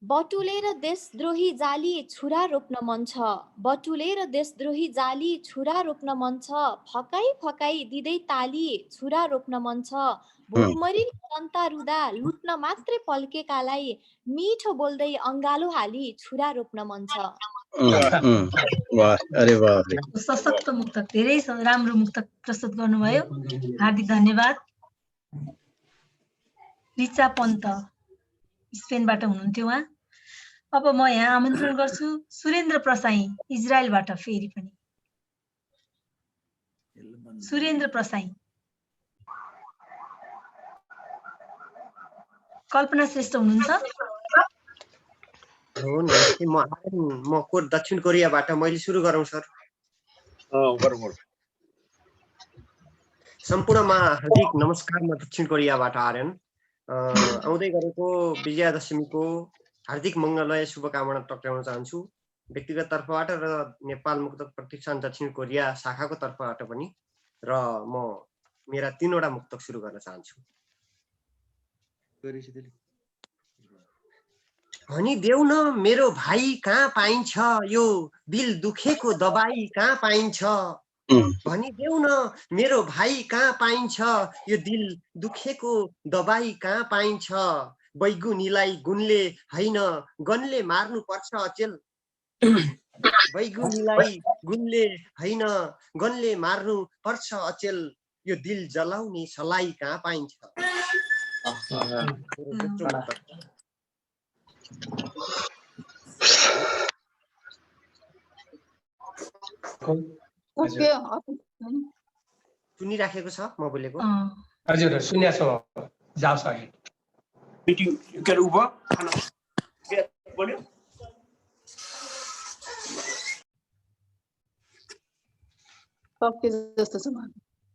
Speaker 17: बटुलेर देशद्रोही जाली छुरा रोप्न मन छ, बटुलेर देशद्रोही जाली छुरा रोप्न मन छ, फकाई फकाई दिँदै ताली छुरा रोप्न मन छ, भोकमरी जनता रुदा लुट्न मात्रै पल्केकालाई मिठो बोल्दै अङ्गालो हाली छुरा रोप्न मन छ।
Speaker 5: अरे वाह,
Speaker 4: सशक्त मुक्तक, धेरै राम्रो मुक्तक प्रस्तुत गर्नुभयो, हार्दिक धन्यवाद। रिचा पन्त स्पेनबाट हुनुहुन्थ्यो उहाँ। अब म यहाँ आमन्त्रण गर्छु सुरेन्द्र प्रसाई इजरायलबाट, फेरि पनि सुरेन्द्र प्रसाई। कल्पना श्रेष्ठ हुनुहुन्छ?
Speaker 19: म दक्षिण कोरियाबाट, मैले सुरु गरौँ सर? सम्पूर्णमा हार्दिक नमस्कार। म दक्षिण कोरियाबाट आर्यन। आउँदै गरेको विजयादशमीको हार्दिक मङ्गलमय शुभकामना टक्राउन चाहन्छु, व्यक्तिगत तर्फबाट र नेपाल मुक्तक प्रतिष्ठान दक्षिण कोरिया शाखाको तर्फबाट पनि। र म मेरा 3 वटा मुक्तक सुरु गर्न चाहन्छु। भनिदेऊ न मेरो भाइ कहाँ पाइन्छ, यो दिल दुखेको दबाई कहाँ पाइन्छ, भनिदेऊ न मेरो भाइ कहाँ पाइन्छ, यो दिल दुखेको दबाई कहाँ पाइन्छ, बैगुनीलाई गुणले होइन गनले मार्नु पर्छ अचेल, बैगुनीलाई गुणले होइन गनले मार्नु पर्छ अचेल, यो दिल जलाउने सलाई कहाँ पाइन्छ। सुनिराखेको छ म बोलेको?
Speaker 2: हजुर सुन्या छौ, जाओस् अघि।
Speaker 3: मिटिङ के उभो बोल्यो।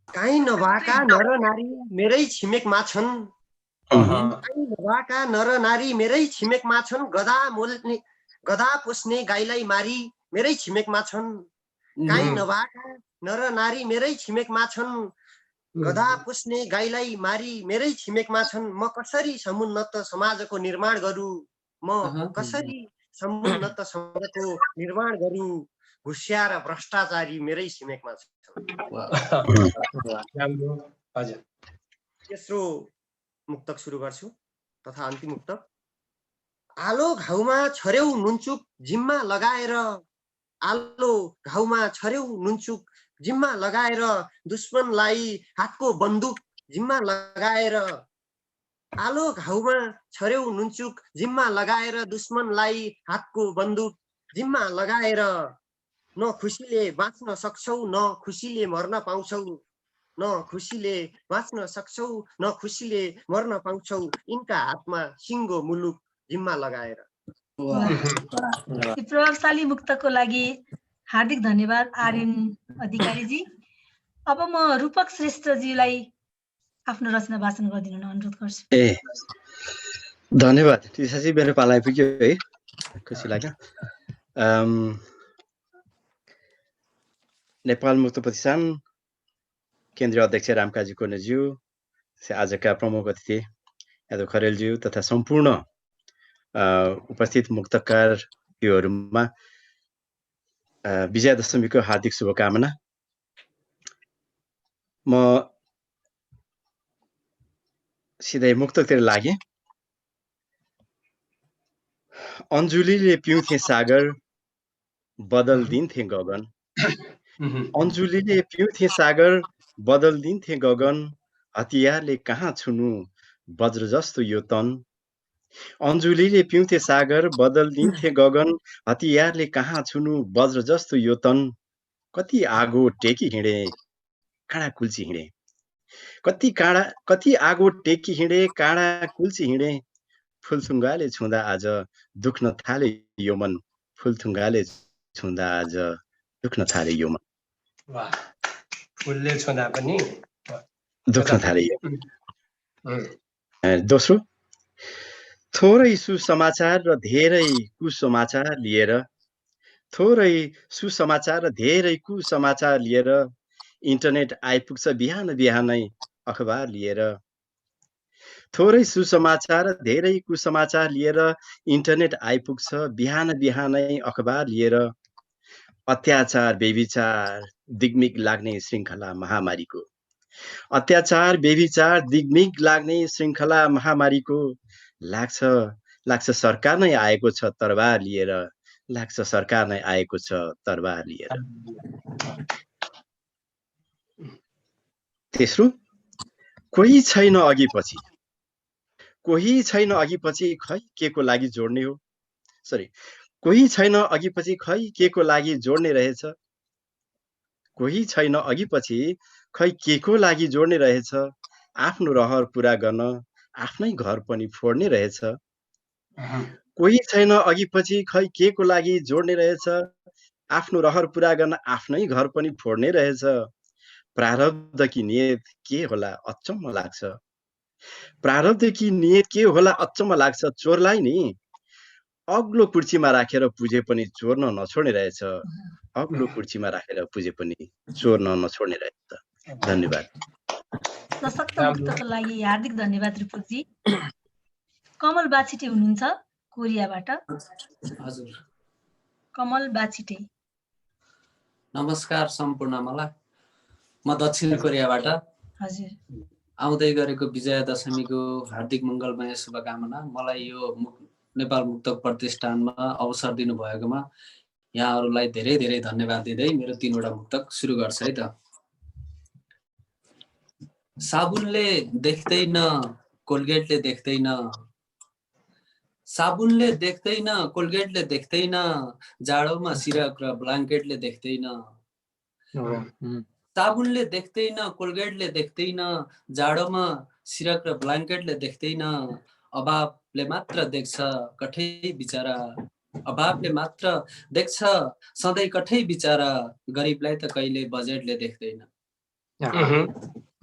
Speaker 19: काहीँ नभएका नर नारी मेरै छिमेकमा छन्, काहीँ नभएका नर नारी मेरै छिमेकमा छन्, गधा पोस्ने गाईलाई मारी मेरै छिमेकमा छन्, काहीँ नभएका नर नारी मेरै छिमेकमा छन्, गधा पुस्ने गाईलाई मारी मेरै छिमेकमा छन्, म कसरी समुन्नत समाजको निर्माण गरौँ, म कसरी समुन्नत समाजको निर्माण गरौँ, घुसिया र भ्रष्टाचारी मेरै छिमेकमा छन्। तेस्रो मुक्तक सुरु गर्छु तथा अन्तिम मुक्तक। आलो घाउमा छर्यौ नुनचुक जिम्मा लगाएर, आलो घाउमा छर्यौ नुनचुक जिम्मा लगाएर, दुश्मनलाई हातको बन्दुक जिम्मा लगाएर, आलो घाउमा छर्यौ नुनचुक जिम्मा लगाएर, दुश्मनलाई हातको बन्दुक जिम्मा लगाएर, न खुसीले बाँच्न सक्छौ न खुसीले मर्न पाउँछौ, न खुसीले बाँच्न सक्छौ न खुसीले मर्न पाउँछौ, यिनका हातमा सिङ्गो मुलुक जिम्मा लगाएर।
Speaker 4: प्रभावशाली मुक्तको लागि हार्दिक धन्यवाद आर्यन अधिकारीजी। अब म रूपक श्रेष्ठजीलाई आफ्नो रचना वाचन गरिदिनु अनुरोध गर्छु।
Speaker 5: धन्यवाद टिसाजी, मेरो पाला आइपुग्यो है, खुसी लाग्यो। नेपाल मुक्त प्रतिष्ठान केन्द्रीय अध्यक्ष रामकाजी कोनेज्यू, आजका प्रमुख अतिथि यादव खरेलज्यू तथा सम्पूर्ण उपस्थित मुक्तकारहरूमा विजयादशमीको हार्दिक शुभकामना। म सिधै मुक्तकतिर लागेँ। अन्जुलीले पिउँथे सागर बदल्दिन्थे गगन, अन्जुलीले पिउँथे सागर बदल्दिन्थे गगन, हतियारले कहाँ छुनु वज्र जस्तो यो तन, अन्जुलीले पिउँथे सागर बदल्दिन्थे गगन, हतियारले कहाँ छुनु वज्र जस्तो यो तन, कति आगो टेकी हिँडे काँडा कुल्ची हिँडे, कति आगो टेकी हिँडे काँडा कुल्ची हिँडे, फुलथुङ्गाले छुँदा आज दुख्न थाले यो मन, फुलथुङ्गाले छुँदा आज दुख्न थाले यो मन।
Speaker 2: वाह, फुलले छुँदा पनि
Speaker 5: दुख्न थाले यो मन। दोस्रो, थोरै सुसमाचार र धेरै कुसमाचार लिएर, थोरै सुसमाचार र धेरै कुसमाचार लिएर इन्टरनेट आइपुग्छ बिहान बिहानै अखबार लिएर। थोरै सुसमाचार र धेरै कुसमाचार लिएर इन्टरनेट आइपुग्छ बिहान बिहानै अखबार लिएर। अत्याचार बेविचार दिग्मिक लाग्ने श्रृङ्खला महामारीको, अत्याचार बेविचार दिग्मिक लाग्ने श्रृङ्खला महामारीको लाग्छ सरकार नै आएको छ तरबार लिएर, लाग्छ सरकार नै आएको छ तरबार लिएर। तेस्रो, कोही छैन अघि पछि, कोही छैन अघि पछि खै के को लागि जोड्ने हो, सरी, कोही छैन अघि पछि खै के को लागि जोड्ने रहेछ, कोही छैन अघि पछि खै के को लागि जोड्ने रहेछ। आफ्नो रहर पुरा गर्न आफ्नै घर पनि फोड्ने रहेछ। कोही छैन अघि पछि खै के को लागि जोड्ने रहेछ, आफ्नो रहर पुरा गर्न आफ्नै घर पनि फोड्ने रहेछ। प्रारब्ध कि नियत के होला अचम्म लाग्छ, प्रारब्ध कि नियत के होला अचम्म लाग्छ। चोरलाई नि अग्लो कुर्सीमा राखेर पुजे पनि चोर्न नछोड्ने रहेछ, अग्लो कुर्सीमा राखेर पुजे पनि चोर्न नछोड्ने रहेछ। धन्यवाद।
Speaker 4: सशक्त मुक्तको लागि हार्दिक धन्यवाद रिपुजी। कमल बाछिटे हुनुहुन्छ कोरियाबाट।
Speaker 20: हजुर,
Speaker 4: कमल बाछिटे।
Speaker 20: नमस्कार सम्पूर्णलाई। म दक्षिण कोरियाबाट।
Speaker 4: हजुर,
Speaker 20: आउँदै गरेको विजयादशमीको हार्दिक मङ्गलमय शुभकामना। मलाई यो नेपाल मुक्तक प्रतिष्ठानमा अवसर दिनुभएकोमा यहाँहरूलाई धेरै धेरै धन्यवाद दिँदै मेरो 3वटा मुक्तक सुरु गर्छ है त। साबुनले देख्दैन कोलगेटले देख्दैन, साबुनले देख्दैन कोलगेटले देख्दैन, जाडोमा सिरक र ब्ल्याङ्केटले देख्दैन। साबुनले देख्दैन कोलगेटले देख्दैन, जाडोमा सिरक र ब्ल्याङ्केटले देख्दैन। अभावले मात्र देख्छ कठै बिचारा, अभावले मात्र देख्छ सधैँ कठै बिचारा, गरिबलाई त कहिले बजेटले देख्दैन।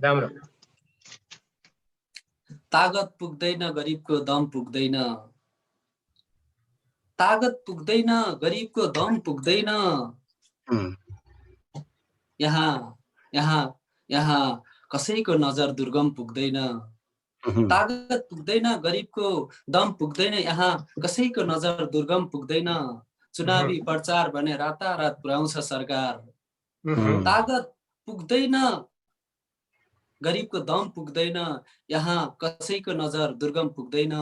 Speaker 2: राम्रो।
Speaker 20: तागत पुग्दैन गरिबको दम पुग्दैन, तागत पुग्दैन गरिबको दम पुग्दैन। यहाँ यहाँ यहाँ कसैको नजर दुर्गम पुग्दैन, तागत पुग्दैन गरिबको दम पुग्दैन, यहाँ कसैको नजर दुर्गम पुग्दैन। चुनावी प्रचार भने रातारात पुर्याउँछ सरकार, तागत पुग्दैन गरिबको दम पुग्दैन, यहाँ कसैको नजर दुर्गम पुग्दैन।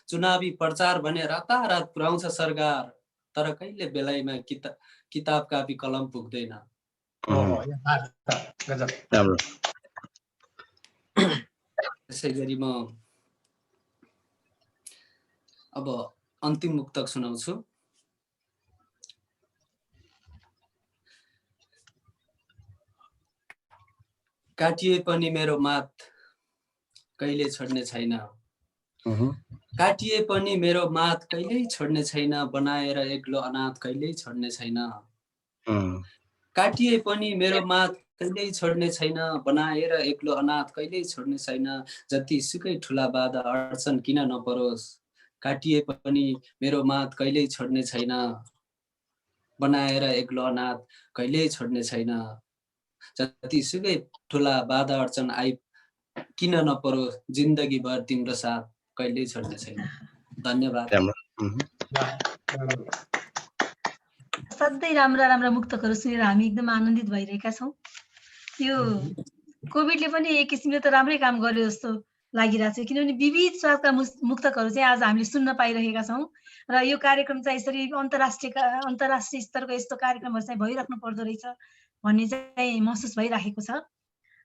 Speaker 20: चुनावी प्रचार भने रातारात पुर्याउँछ सरकार, तर कहिले बेलायमा किताब कापी कलम पुग्दैन। त्यसै गरी म अब अन्तिम मुक्तक सुनाउँछु। काटिए पनि मेरो मात कहिले छोड्ने छैन, काटिए पनि मेरो मात कहिल्यै छोड्ने छैन, बनाएर एक्लो अनाथ कहिल्यै छोड्ने छैन। काटिए पनि मेरो मात कहिल्यै छोड्ने छैन, बनाएर एक्लो अनाथ कहिल्यै छोड्ने छैन। जति सुकै ठुला बाधा अडचन किन नपरोस्, काटिए पनि मेरो मात कहिल्यै छोड्ने छैन, बनाएर एक्लो अनाथ कहिल्यै छोड्ने छैन। जति सुकै ठुला बाधा अडचन किन नपरोस्, जिन्दगीभर तिम्रो साथ कहिल्यै छोड्ने छैन। धन्यवाद।
Speaker 4: सधैँ राम्रा राम्रा मुक्तकहरू सुनेर हामी एकदम आनन्दित भइरहेका छौँ। यो कोभिडले पनि एक किसिमले त राम्रै काम गर्यो जस्तो लागिरहेको छ, किनभने विविध स्वादका मुक्तकहरू चाहिँ आज हामीले सुन्न पाइरहेका छौँ र यो कार्यक्रम चाहिँ यसरी अन्तर्राष्ट्रिय स्तरको यस्तो कार्यक्रमहरू चाहिँ भइराख्नु पर्दो रहेछ भन्ने चाहिँ महसुस भइराखेको छ।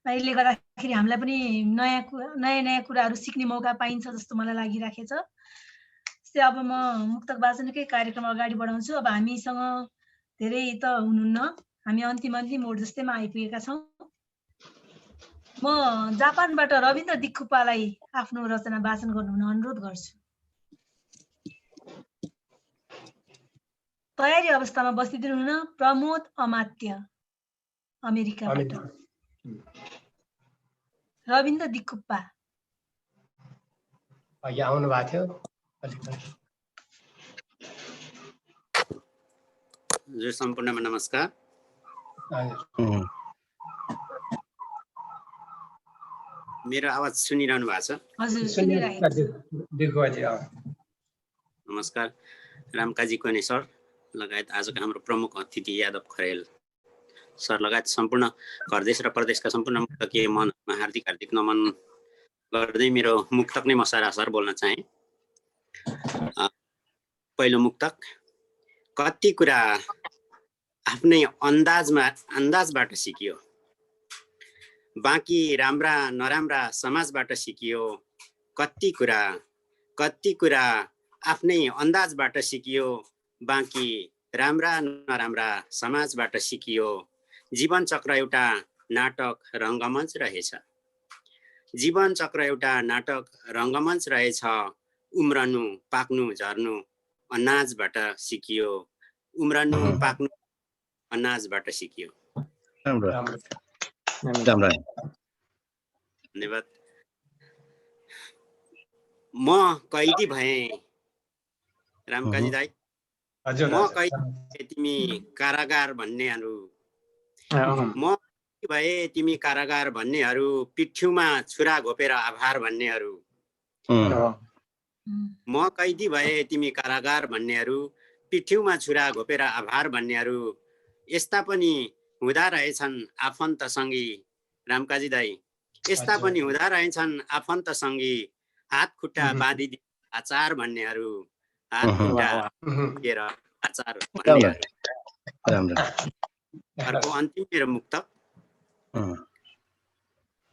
Speaker 4: यसले गर्दाखेरि हामीलाई पनि नयाँ कुराहरू सिक्ने मौका पाइन्छ जस्तो मलाई लागिराखेको छ। त्यस्तै अब म मुक्तक वाचनकै कार्यक्रम अगाडि बढाउँछु। अब हामीसँग धेरै त हुनुहुन्न, हामी अन्तिम मोड जस्तैमा आइपुगेका छौँ। म जापानबाट रविन्द्र दिक्खुपालाई आफ्नो रचना वाचन गर्नुहुन अनुरोध गर्छु। तयारी अवस्थामा बसिदिनु हुन प्रमोद अमात्य अमेरिकाबाट। रविन्द्र दिकुप्पा
Speaker 2: अघि आउनु भएको थियो।
Speaker 21: हजुर सम्पूर्णमा नमस्कार। मेरो आवाज सुनिरहनु भएको छ?
Speaker 4: हजुर सुनिरहेको छु।
Speaker 21: नमस्कार। रामकाजी कोने सर लगायत आजको हाम्रो प्रमुख अतिथि यादव खरेल सर लगायत सम्पूर्ण घरदेश र प्रदेशका सम्पूर्ण मुक्तकीय मनमा हार्दिक हार्दिक नमन गर्दै मेरो मुक्तक नै म सरासर बोल्न चाहे। पहिलो मुक्तक, कति कुरा आफ्नै अन्दाजबाट सिकियो, बाँकी राम्रा नराम्रा समाजबाट सिकियो। कति कुरा आफ्नै अन्दाजबाट सिकियो, बाँकी राम्रा नराम्रा समाजबाट सिकियो। जीवन चक्र एउटा नाटक रङ्गमञ्च रहेछ, जीवन चक्र एउटा नाटक रङ्गमञ्च रहेछ। उम्रनु पाक्नु झर्नु अनाजबाट सिकियो, उम्रनु पाक्नु अनाजबाट सिकियो। धन्यवाद। म कैदी भएँ रामकाजी दाई, म कैदी तिमी कारागार भन्नेहरू, म भए तिमी कारागार भन्नेहरू, पिठ्युमा छुरा घोपेर आभार भन्नेहरू। म कैदी भए तिमी कारागार भन्नेहरू, पिठ्युमा छुरा घोपेर आभार भन्नेहरू। यस्ता पनि हुँदा रहेछन् आफन्तसँगी रामकाजी दाई, यस्ता पनि हुँदा रहेछन् आफन्तसँगी। हात खुट्टा बाँधिदिए आचार भन्नेहरू, हात खुट्टा बाँधिएर आचार भन्नेहरू। अर्को अन्तिम मेरो मुक्तक,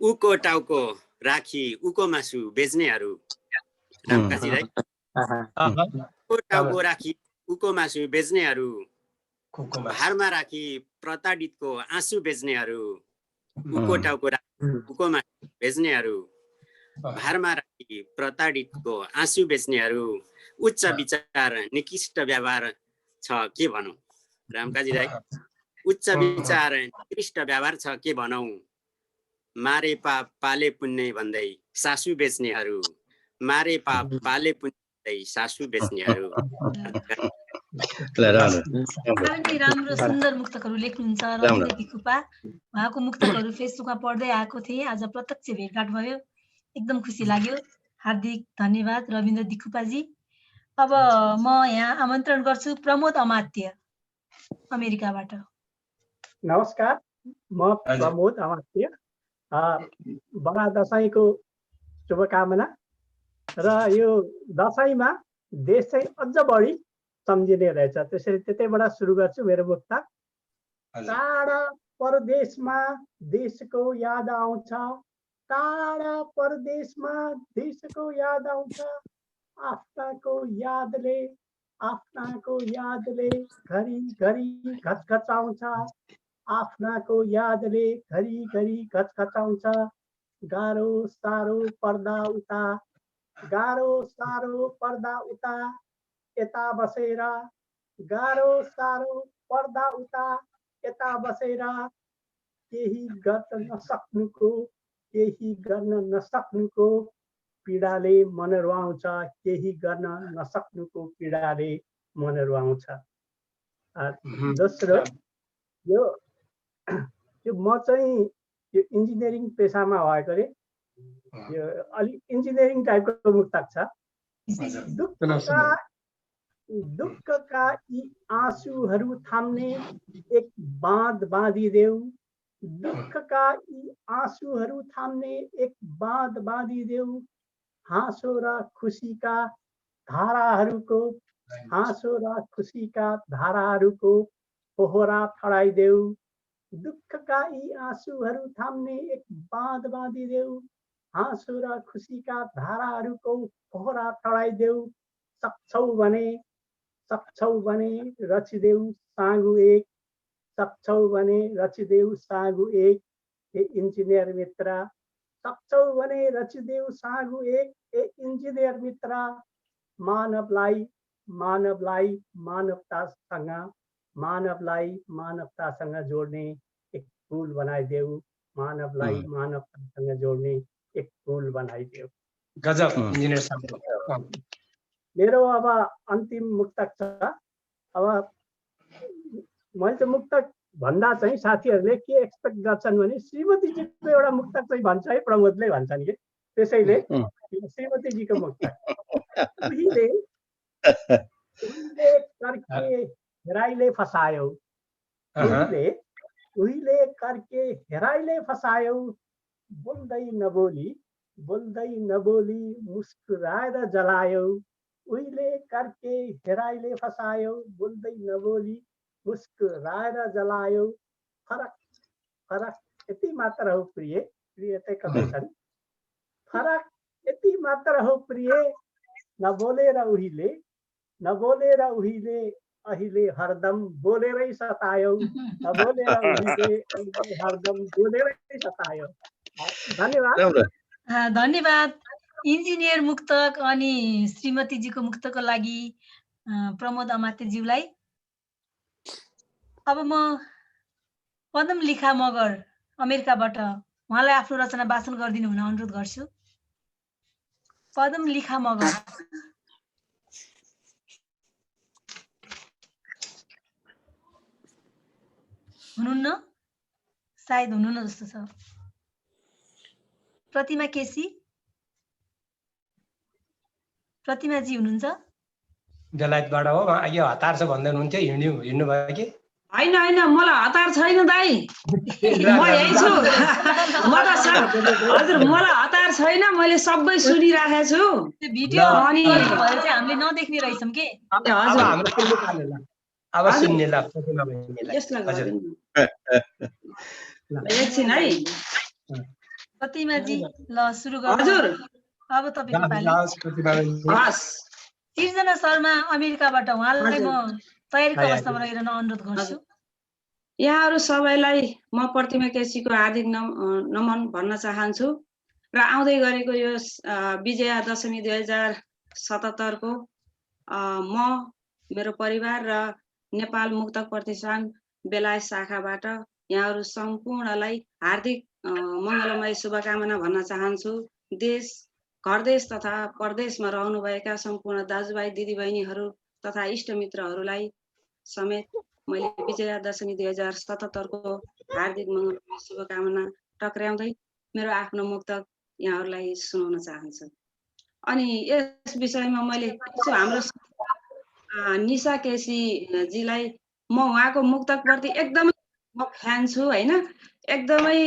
Speaker 21: उको टाउको राखी उको मासु बेच्नेहरू रामकाजी दाई, उको टाउको राखी उको मासु बेच्नेहरू, भारमा राखी प्रताडितको आँसु बेच्नेहरू। उको टाउको राखी उको मासु बेच्नेहरू, भारमा राखी प्रताडितको आँसु बेच्नेहरू। उच्च विचार निकृष्ट व्यवहार छ के भनौँ रामकाजी दाई, उच्च विचार निकृष्ट व्यवहार छ के भनौँ। मारे पाप पाले पुण्य भन्दै सासु बेच्नेहरू, मारे पाप पाले पुण्य भन्दै सासु बेच्नेहरू।
Speaker 4: राम्रो सुन्दर मुक्तकहरू लेख्नुहुन्छ रविन्द्र दिकुप्पा। उहाँको मुक्तकहरू फेसबुकमा पढ्दै आएको थिएँ, आज प्रत्यक्ष भेटघाट भयो, एकदम खुसी लाग्यो। हार्दिक धन्यवाद रविन्द्र दिकुप्पाजी। अब म यहाँ आमन्त्रण गर्छु प्रमोद अमात्य अमेरिकाबाट।
Speaker 22: नमस्कार, म प्रमोद अमात्य। बडा दसैँको शुभकामना र यो दसैँमा देश चाहिँ अझ बढी सम्झिने रहेछ, त्यसरी त्यतैबाट सुरु गर्छु मेरो मुक्तक। टाढा परदेशमा देशको याद आउँछ, टाढा परदेशमा देशको याद आउँछ। आफ्नाको यादले घरी घचघचाउँछ, आफ्नाको यादले घरी घचघचाउँछ। गाह्रो साह्रो पर्दा उता यता बसेर, गाह्रो साह्रो पर्दा उता यता बसेर। केही गर्न नसक्नुको पीडाले मन रुवाउँछ, केही गर्न नसक्नुको पीडाले मन रुवाउँछ। दोस्रो, यो म चाहिँ यो इन्जिनियरिङ पेसामा भएकोले यो अलिक इन्जिनियरिङ टाइपको मुक्तक छ। दुःखका यी आँसुहरू थाम्ने एक बाँध बाँधिदेऊ, दुःखका यी आँसुहरू थाम्ने एक बाँध बाँधिदेऊ। हाँसो र खुसीका धाराहरूको पोखरा ठडाइदेऊ, दुःखका यी आँसुहरू थाम्ने एक बाँध बाँधिदेऊ। हाँसो र खुसीका धाराहरूको पोखरा ठडाइदेऊ। सक्छौ भने रचिदेऊ साँगु एक, सक्छौ भने रचिदेऊ साँगु एक। हे इन्जिनियर मित्र, सक्छौ भने रचिदेऊ साँगु एक। ए इन्जिनियर मित्र, मानवलाई मानवलाई मानवतासँग जोड्ने एक पुल बनाइदेऊ, मानवलाई मानवतासँग जोड्ने एक पुल बनाइदेऊ।
Speaker 2: गजब इन्जिनियर साहब।
Speaker 22: मेरो अब अन्तिम मुक्तक छ। अब मैले चाहिँ मुक्तक भन्दा चाहिँ साथीहरूले के एक्सपेक्ट गर्छन् भने श्रीमतीजीको एउटा मुक्तक चाहिँ भन्छ है, प्रमोदले भन्छन् कि, त्यसैले श्रीमतीजीको मुक्तक। उहिले करके हेराइले फसायौ, उहिले करके हेराइले फसायौ, बोल्दै नबोली मुस्कुराएर जलायौ, उहिले करके हेराइले फसायौ, बोल्दै नबोली मुस्कुराएर जलायौ। फरक यति मात्र हो प्रिय, प्रिय चाहिँ कतै छन्, फरक यति मात्र हो प्रिय, नबोलेर उहिले अहिले हरदम बोलेरै सतायौ, नबोलेर उहिले हरदम बोलेरै सतायौ। धन्यवाद।
Speaker 4: धन्यवाद इन्जिनियर मुक्तक अनि श्रीमतीजीको मुक्तको लागि प्रमोद अमात्यज्यूलाई। अब म पदम लिखा मगर अमेरिकाबाट उहाँलाई आफ्नो रचना वाचन गरिदिनु हुन अनुरोध गर्छु। पदम लिखा मगर। हुनुहुन्न? सायद हुनुहुन्न जस्तो छ। प्रतिमा केसी, प्रतिमाजी हुनुहुन्छ?
Speaker 2: बेलायतबाट हो, यो हतार छ भन्दै हुनुहुन्थ्यो, हिँड्नु भयो कि?
Speaker 6: होइन होइन, मलाई हतार छैन दाइ, म यही छु। म त हजुर, मलाई हतार छैन, मैले सबै सुनिराखेको छु।
Speaker 4: भिडियो अनि हामीले नदेख्ने रहेछौँ के?
Speaker 2: अब सुन्ने ल प्रतिमा बहिनीलाई। हजुर
Speaker 6: एकछिन है
Speaker 4: प्रतिमाजी, ल सुरु गर्नु।
Speaker 6: हजुर
Speaker 4: अब तपाईको पाली। सिर्जना शर्मा अमेरिकाबाट, उहाँलाई म तयारीको अवस्थामा रहेर अनुरोध गर्छु।
Speaker 6: यहाँहरू सबैलाई म प्रतिमा केसीको हार्दिक नमन भन्न चाहन्छु र आउँदै गरेको यो विजया दशमी 2077 को म, मेरो परिवार र नेपाल मुक्तक प्रतिष्ठान बेलायत शाखाबाट यहाँहरू सम्पूर्णलाई हार्दिक मङ्गलमय शुभकामना भन्न चाहन्छु। घर देश तथा परदेशमा रहनुभएका सम्पूर्ण दाजुभाइ दिदीबहिनीहरू तथा इष्टमित्रहरूलाई समेत मैले विजया दशमी 2077 को हार्दिक मङ्गलमय शुभकामना टक्र्याउँदै मेरो आफ्नो मुक्तक यहाँहरूलाई सुनाउन चाहन्छु। अनि यस विषयमा मैले हाम्रो निशा केसीजीलाई, म उहाँको मुक्तकप्रति एकदमै म फ्यान छु होइन, एकदमै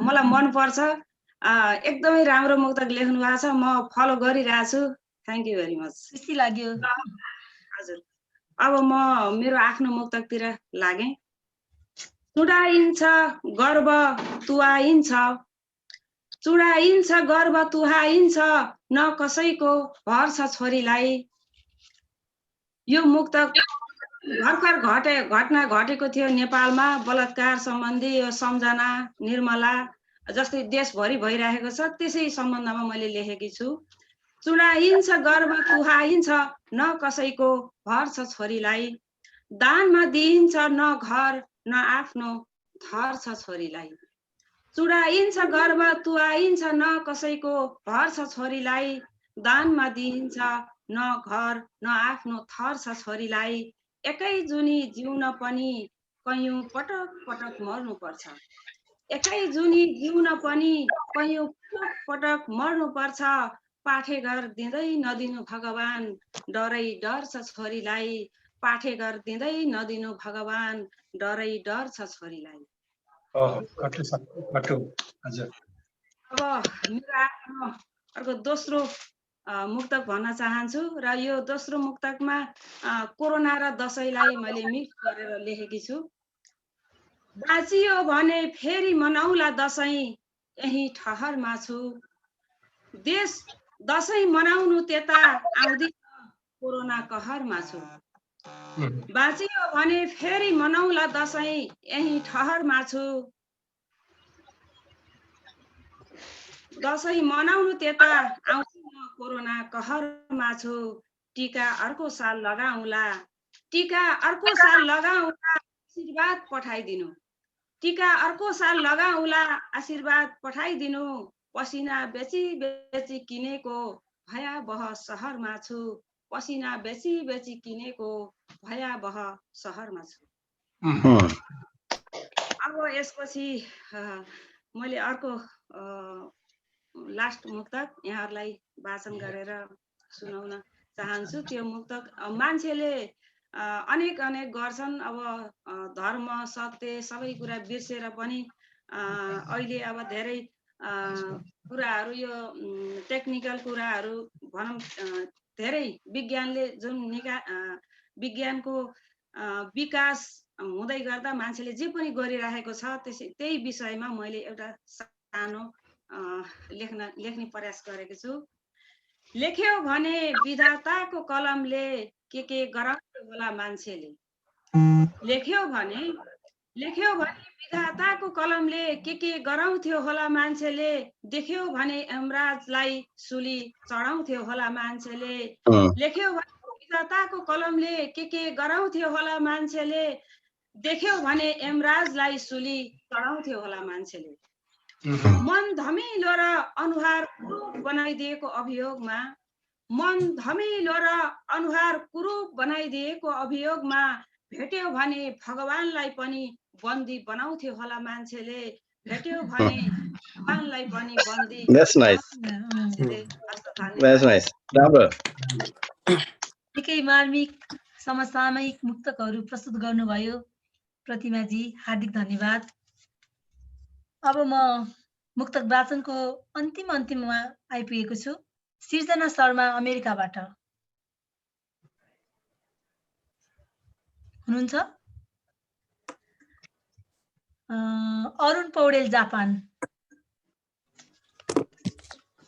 Speaker 6: मलाई मनपर्छ, एकदमै राम्रो मुक्तक लेख्नु भएको छ, म फलो गरिरहेको छु। Thank you very much.
Speaker 4: खुसी लाग्यो।
Speaker 6: हजुर, अब म मेरो आफ्नो मुक्तकतिर लागेँ। चुडाइन्छ गर्व तुहाइन्छ, चुडाइन्छ गर्व तुहाइन्छ, न कसैको भर छ छोरीलाई। यो मुक्तक भर्खर घटना घटेको थियो नेपालमा, बलात्कार सम्बन्धी यो सम्झना निर्मला जस्तै देशभरि भइरहेको छ, त्यसै सम्बन्धमा मैले लेखेकी छु। चुडाइन्छ गर्व तुहाइन्छ, न कसैको भर छ छोरीलाई, दानमा दिइन्छ न घर न आफ्नो थर छ छोरीलाई। चुडाइन्छ गर्व तुहाइन्छ, न कसैको भर छ छोरीलाई, दानमा दिइन्छ न घर न आफ्नो थर छ छोरीलाई। एकै जुनी जिउन पनि कयौं पटक पटक मर्नु पर्छ, एकै जुनी जिउन पनि कयौं पटक पटक मर्नु पर्छ। पाठेघर दिँदै नदिनु भगवान, डरै डर छ छोरीलाई, पाठेघर दिँदै नदिनु भगवान, डरै डर छ छोरीलाई। अब मेरो आफ्नो अर्को दोस्रो मुक्तक भन्न चाहन्छु र यो दोस्रो मुक्तकमा कोरोना र दशैंलाई मैले मिक्स गरेर लेखेकी छु। बाँचियो भने फेरि मनाउला दशैं, यही ठहरमा छु, देश दशैं मनाउनु त्यता आउँदिन, कोरोना कहरमा छु। बाँचियो भने फेरि मनाउला दशैं, यही ठहरमा छु, दशैं मनाउनु त्यता आउँदिन, कोरोना कहरमा छु। टीका अर्को साल लगाउँला, टीका अर्को साल लगाउँला, आशीर्वाद पठाइदिनु, टीका अर्को साल लगाउँला, आशीर्वाद पठाइदिनु, पसिना बेची बेची किनेको भयावह सहरमा छु, पसिना बेची बेची किनेको भयावह सहरमा छु। अब यसपछि मैले अर्को लास्ट मुक्तक यहाँहरूलाई वाचन गरेर सुनाउन चाहन्छु। त्यो मुक्तक मान्छेले अनेक अनेक गर्छन्, अब धर्म सत्य सबै कुरा बिर्सेर पनि अहिले अब धेरै कुराहरू यो टेक्निकल कुराहरू भनौँ धेरै विज्ञानले जुन विज्ञानको विकास हुँदै गर्दा मान्छेले जे पनि गरिरहेको छ त्यही विषयमा मैले एउटा सानो लेख्ने प्रयास गरेको छु। लेख्यो भने विधाताको कलमले के गराउँथ्यो होला मान्छेले, लेख्यो भने विधाताको कलमले के गराउँथ्यो होला मान्छेले, देख्यो भने यमराजलाई सुली चढाउँथ्यो होला मान्छेले, लेख्यो भने विधाताको कलमले के गराउँथ्यो होला मान्छेले, देख्यो भने यमराजलाई सुली चढाउँथ्यो होला मान्छेले। मन धमिलो र अनुहार कुरूप बनाइदिएको अभियोगमा, मन धमिलो र अनुहार कुरूप बनाइदिएको अभियोगमा भेट्यो भने भगवानलाई पनि बन्दी बनाउँथ्यो होला मान्छेले, भेट्यो भने भगवानलाई पनि बन्दी।
Speaker 5: That's nice. That's nice. राम्रो।
Speaker 4: निकै मार्मिक समसामयिक मुक्तकहरू प्रस्तुत गर्नुभयो प्रतिमाजी, हार्दिक धन्यवाद। अब म मुक्तक वाचनको अन्तिममा आइपुगेको छु। सिर्जना शर्मा अमेरिकाबाट हुनुहुन्छ। अरुण पौडेल जापान।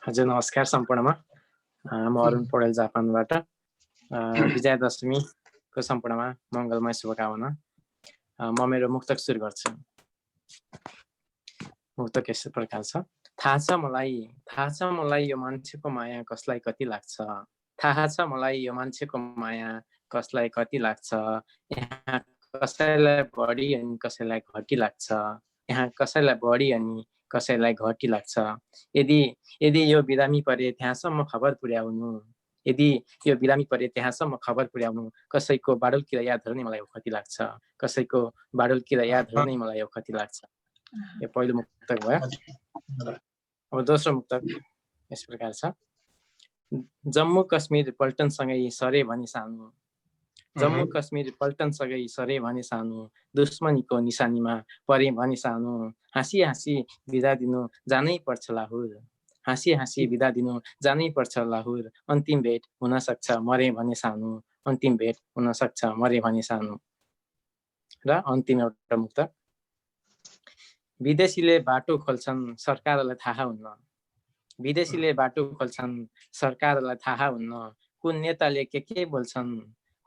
Speaker 7: हजुर नमस्कार सम्पूर्णमा। म अरुण पौडेल जापानबाट। विजयादशमीको सम्पूर्णमा मङ्गलमय शुभकामना। म मेरो मुक्तक सुरु गर्छु। मुक्तक यस प्रकार छ। थाहा छ मलाई यो मान्छेको माया कसलाई कति लाग्छ, थाहा छ मलाई यो मान्छेको माया कसलाई कति लाग्छ, यहाँ कसैलाई बढी अनि कसैलाई घटी लाग्छ, यहाँ कसैलाई बढी अनि कसैलाई घटी लाग्छ। यदि यो बिरामी परे त्यहाँसम्म खबर पुर्याउनु, यदि यो बिरामी परे त्यहाँसम्म खबर पुर्याउनु, कसैको बाडुल्कीलाई यादहरू नै मलाई कति लाग्छ, कसैको बाडुल्कीलाई यादहरू नै मलाई कति लाग्छ। यो पहिलो मुक्तक भयो। अब दोस्रो मुक्तक यस प्रकार छ। जम्मू कश्मीर पल्टनसँगै सरे भने सानो, जम्मू कश्मीर पल्टनसँगै सरे भने सानो, दुश्मनीको निशानीमा परे भने सानो, हाँसी हाँसी बिदा दिनु जानै पर्छ लाहुर, हाँसी हाँसी बिदा दिनु जानै पर्छ लाहुर, अन्तिम भेट हुन सक्छ मरे भने सानो, अन्तिम भेट हुन सक्छ मरे भने सानो। र अन्तिम एउटा मुक्तक। विदेशीले बाटो खोल्छन् सरकारलाई थाहा हुन्न, विदेशीले बाटो खोल्छन् सरकारलाई थाहा हुन्न, कुन नेताले के बोल्छन्,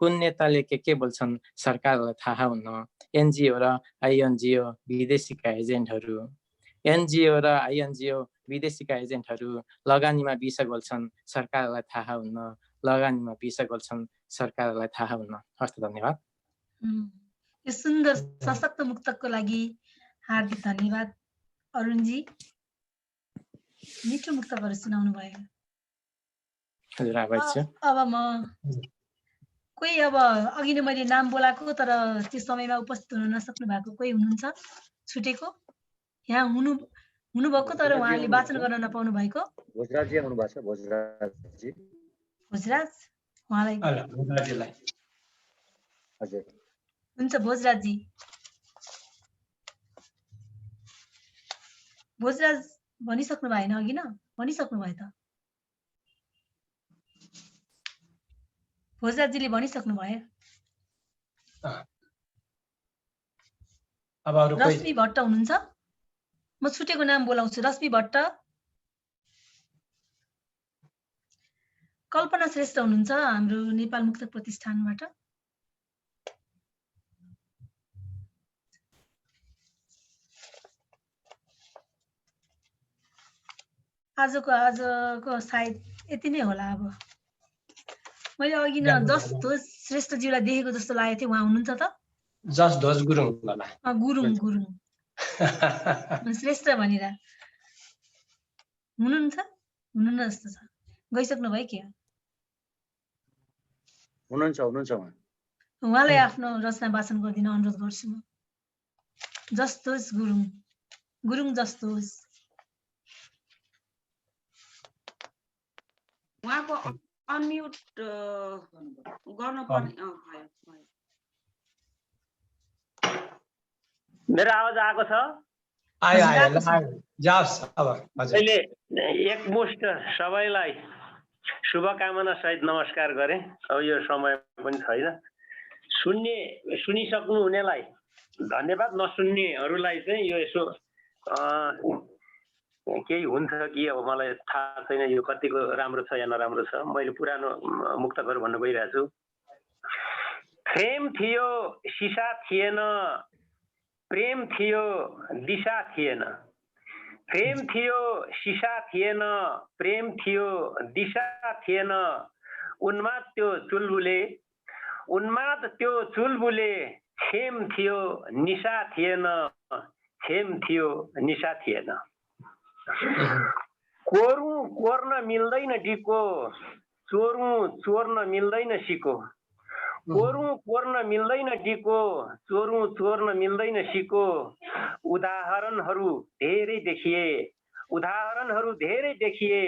Speaker 7: कुन नेताले के बोल्छन् सरकारलाई थाहा हुन्न। एनजिओ र आइएनजिओ विदेशीका एजेन्टहरू, एनजिओ र आइएनजिओ विदेशीका एजेन्टहरू लगानीमा विष गोल्छन् सरकारलाई थाहा हुन्न, लगानीमा विष गोल्छन् सरकारलाई थाहा हुन्न। हस्त धन्यवाद।
Speaker 4: यो सुन्दर सशक्त मुक्तकको लागि हार्दिक धन्यवाद अरुणजी। मिठो मुक्तकहरू सुनाउनु भयो। अब म कोही अब अघि नै मैले नाम बोलाएको तर त्यो समयमा उपस्थित हुन नसक्नु भएको कोही हुनुहुन्छ छुटेको, यहाँ हुनुभएको तर उहाँले वाचन गर्न नपाउनु भएको?
Speaker 1: भोजराजजी आउनु भएको छ। भोजराजजी,
Speaker 4: भोजराज उहाँलाई
Speaker 1: हजुर
Speaker 4: हुन्छ। भोजराजजी, भोजराज भनिसक्नु भएन अघि न? भनिसक्नु भयो त? भोजराजजीले भनिसक्नु भयो। रश्मि भट्ट हुनुहुन्छ। म छुटेको नाम बोलाउँछु। रश्मि भट्ट, कल्पना श्रेष्ठ हुनुहुन्छ हाम्रो नेपाल मुक्तक प्रतिष्ठानबाट। आजको सायद यति नै होला। अब म मैले अघि न जस्तो श्रेष्ठज्यूलाई देखेको जस्तो लागेको थियो, उहाँ हुनुहुन्छ त?
Speaker 2: जस ध्वज गुरुङ होला।
Speaker 4: गुरुङ गुरुङ श्रेष्ठ भनेर हुनुहुन्छ हुनुहुन्न जस्तो छ। गइसक्नु भयो के?
Speaker 1: हुनुहुन्छ हुनुहुन्छ उहाँ।
Speaker 4: उहाँलाई आफ्नो रचना वाचन गरिदिन अनुरोध गर्छु म। जस्तोस् गुरुङ, गुरुङ जस्तोस्।
Speaker 6: उहाँको अनम्युट गर्नुपर्ने।
Speaker 15: मेरो आवाज आएको छ?
Speaker 2: आयो जाओस् अब हजुर।
Speaker 15: मैले एकमुष्ट सबैलाई शुभकामना सहित नमस्कार गरेँ। अब यो समय पनि छैन, सुनिसक्नु हुनेलाई धन्यवाद, नसुन्नेहरूलाई चाहिँ यो यसो केही हुन्छ कि अब मलाई थाहा छैन यो कतिको राम्रो छ या नराम्रो छ। मैले पुरानो मुक्तकहरू भन्न गइरहेको छु। प्रेम थियो सिसा थिएन, प्रेम थियो दिशा थिएन, प्रेम थियो सिसा थिएन, प्रेम थियो दिशा थिएन, उन्माद त्यो चुलबुले, उन्माद त्यो चुलबुले, खेम थियो निशा थिएन, खेम थियो निशा थिएन। कोर्नु कोर्न मिल्दैन डिको, चोर्नु चोर्न मिल्दैन सिको, कोर्नु कोर्न मिल्दैन डिको, चोर्नु चोर्न मिल्दैन सिको। उदाहरणहरू धेरै देखिए, उदाहरणहरू धेरै देखिए,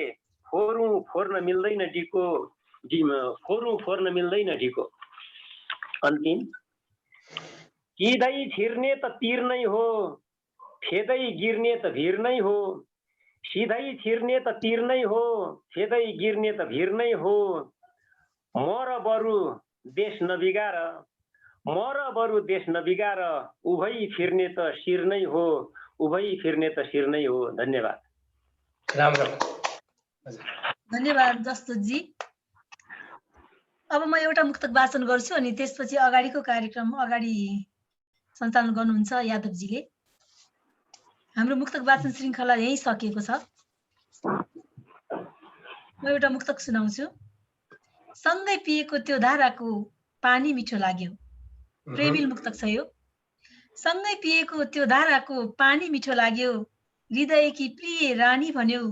Speaker 15: फोर्नु फोर्न मिल्दैन डिको, फोर्नु फोर्न मिल्दैन डिको। अन्तिम, किँदै छिर्ने त तीर नै हो, फेदै गिर्ने त भिर नै हो, सिधै छिर्ने त तीर नै हो, फेदै गिर्ने त भिर नै हो। मर बरु देश नबिगार, मर बरु देश नबिगार, उभै फिर्ने त शिर नै हो, उभै फिर्ने त शिर नै हो। धन्यवाद।
Speaker 2: राम्रो
Speaker 4: धन्यवाद जस्तोजी। अब म एउटा मुक्तक वाचन गर्छु अनि त्यसपछि अगाडिको कार्यक्रम अगाडि सञ्चालन गर्नुहुन्छ यादवजीले। हाम्रो मुक्तक वाचन श्रृङ्खला यही सकिएको छ। म एउटा मुक्तक सुनाउँछु। सँगै पिएको त्यो धाराको पानी मिठो लाग्यो। प्रेमिल मुक्तक छ यो। सँगै पिएको त्यो धाराको पानी मिठो लाग्यो, हृदयकी प्रिय रानी भन्यो,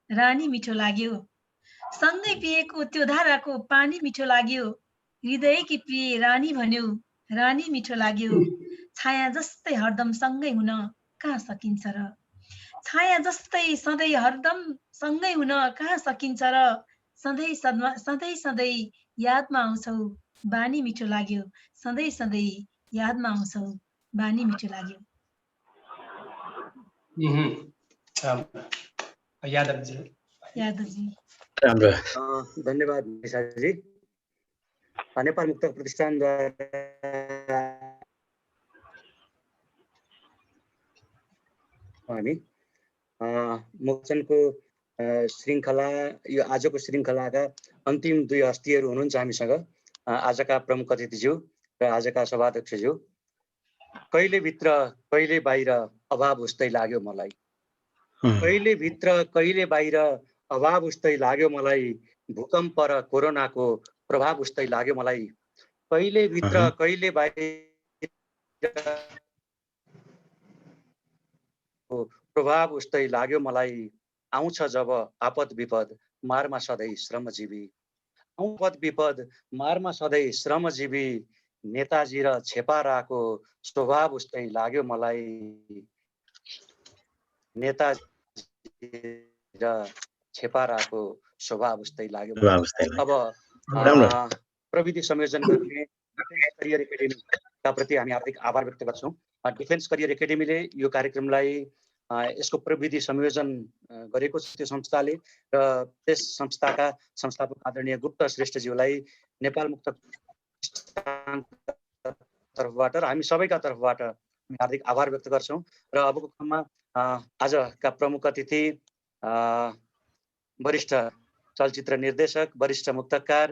Speaker 4: रानी मिठो लाग्यो। सँगै पिएको त्यो धाराको पानी मिठो लाग्यो, हृदयकी प्रिय रानी भन्यो, रानी मिठो लाग्यो। छाया जस्तै हरदम सँगै हुन कहाँ सकिन्छ र, छाया जस्तै सधैँ हरदम सँगै हुन कहाँ सकिन्छ र, सधैँ सधैँ सधैँ यादमा आउँछौ बानी मिठो लाग्यो, सधैँ सधैँ यादमा आउँछौ बानी मिठो लाग्यो।
Speaker 2: यादवजी
Speaker 5: राम्रो
Speaker 1: धन्यवाद निशाजी। नेपाल मुक्तक प्रतिष्ठानद्वारा हामी मोक्सनको श्रृङ्खला, यो आजको श्रृङ्खलाका अन्तिम दुई हस्तीहरू हुनुहुन्छ हामीसँग, आजका प्रमुख अतिथिज्यू र आजका सभाध्यक्षज्यू। कहिले भित्र कहिले बाहिर अभाव उस्तै लाग्यो मलाई, कहिले भित्र कहिले बाहिर अभाव उस्तै लाग्यो मलाई, भूकम्प र कोरोनाको प्रभाव उस्तै लाग्यो मलाई। कहिले भित्र कहिले बाहिर प्रभाव उस्तै लाग्यो मलाई। आउँछ जब आपद विपद मारमा सधैँ श्रमजीवी, आपद विपद मारमा सधैँ श्रमजीवी। नेताजी र छेपाराको स्वभाव उस्तै लाग्यो मलाई, नेताजी र छेपाराको स्वभाव उस्तै लाग्यो। अब प्रविधि संयोजन गर्ने डिफेन्स करियर एकाडेमीका प्रति हामी हार्दिक आभार व्यक्त गर्छौँ। डिफेन्स करियर एकाडेमीले यो कार्यक्रमलाई यसको प्रविधि संयोजन गरेको छ त्यो संस्थाले, र त्यस संस्थाका संस्थापक आदरणीय गुप्त श्रेष्ठज्यूलाई नेपाल मुक्त तर्फबाट र हामी सबैका तर्फबाट हार्दिक आभार व्यक्त गर्छौँ। र अबको क्रममा आजका प्रमुख अतिथि वरिष्ठ चलचित्र निर्देशक, वरिष्ठ मुक्तकार,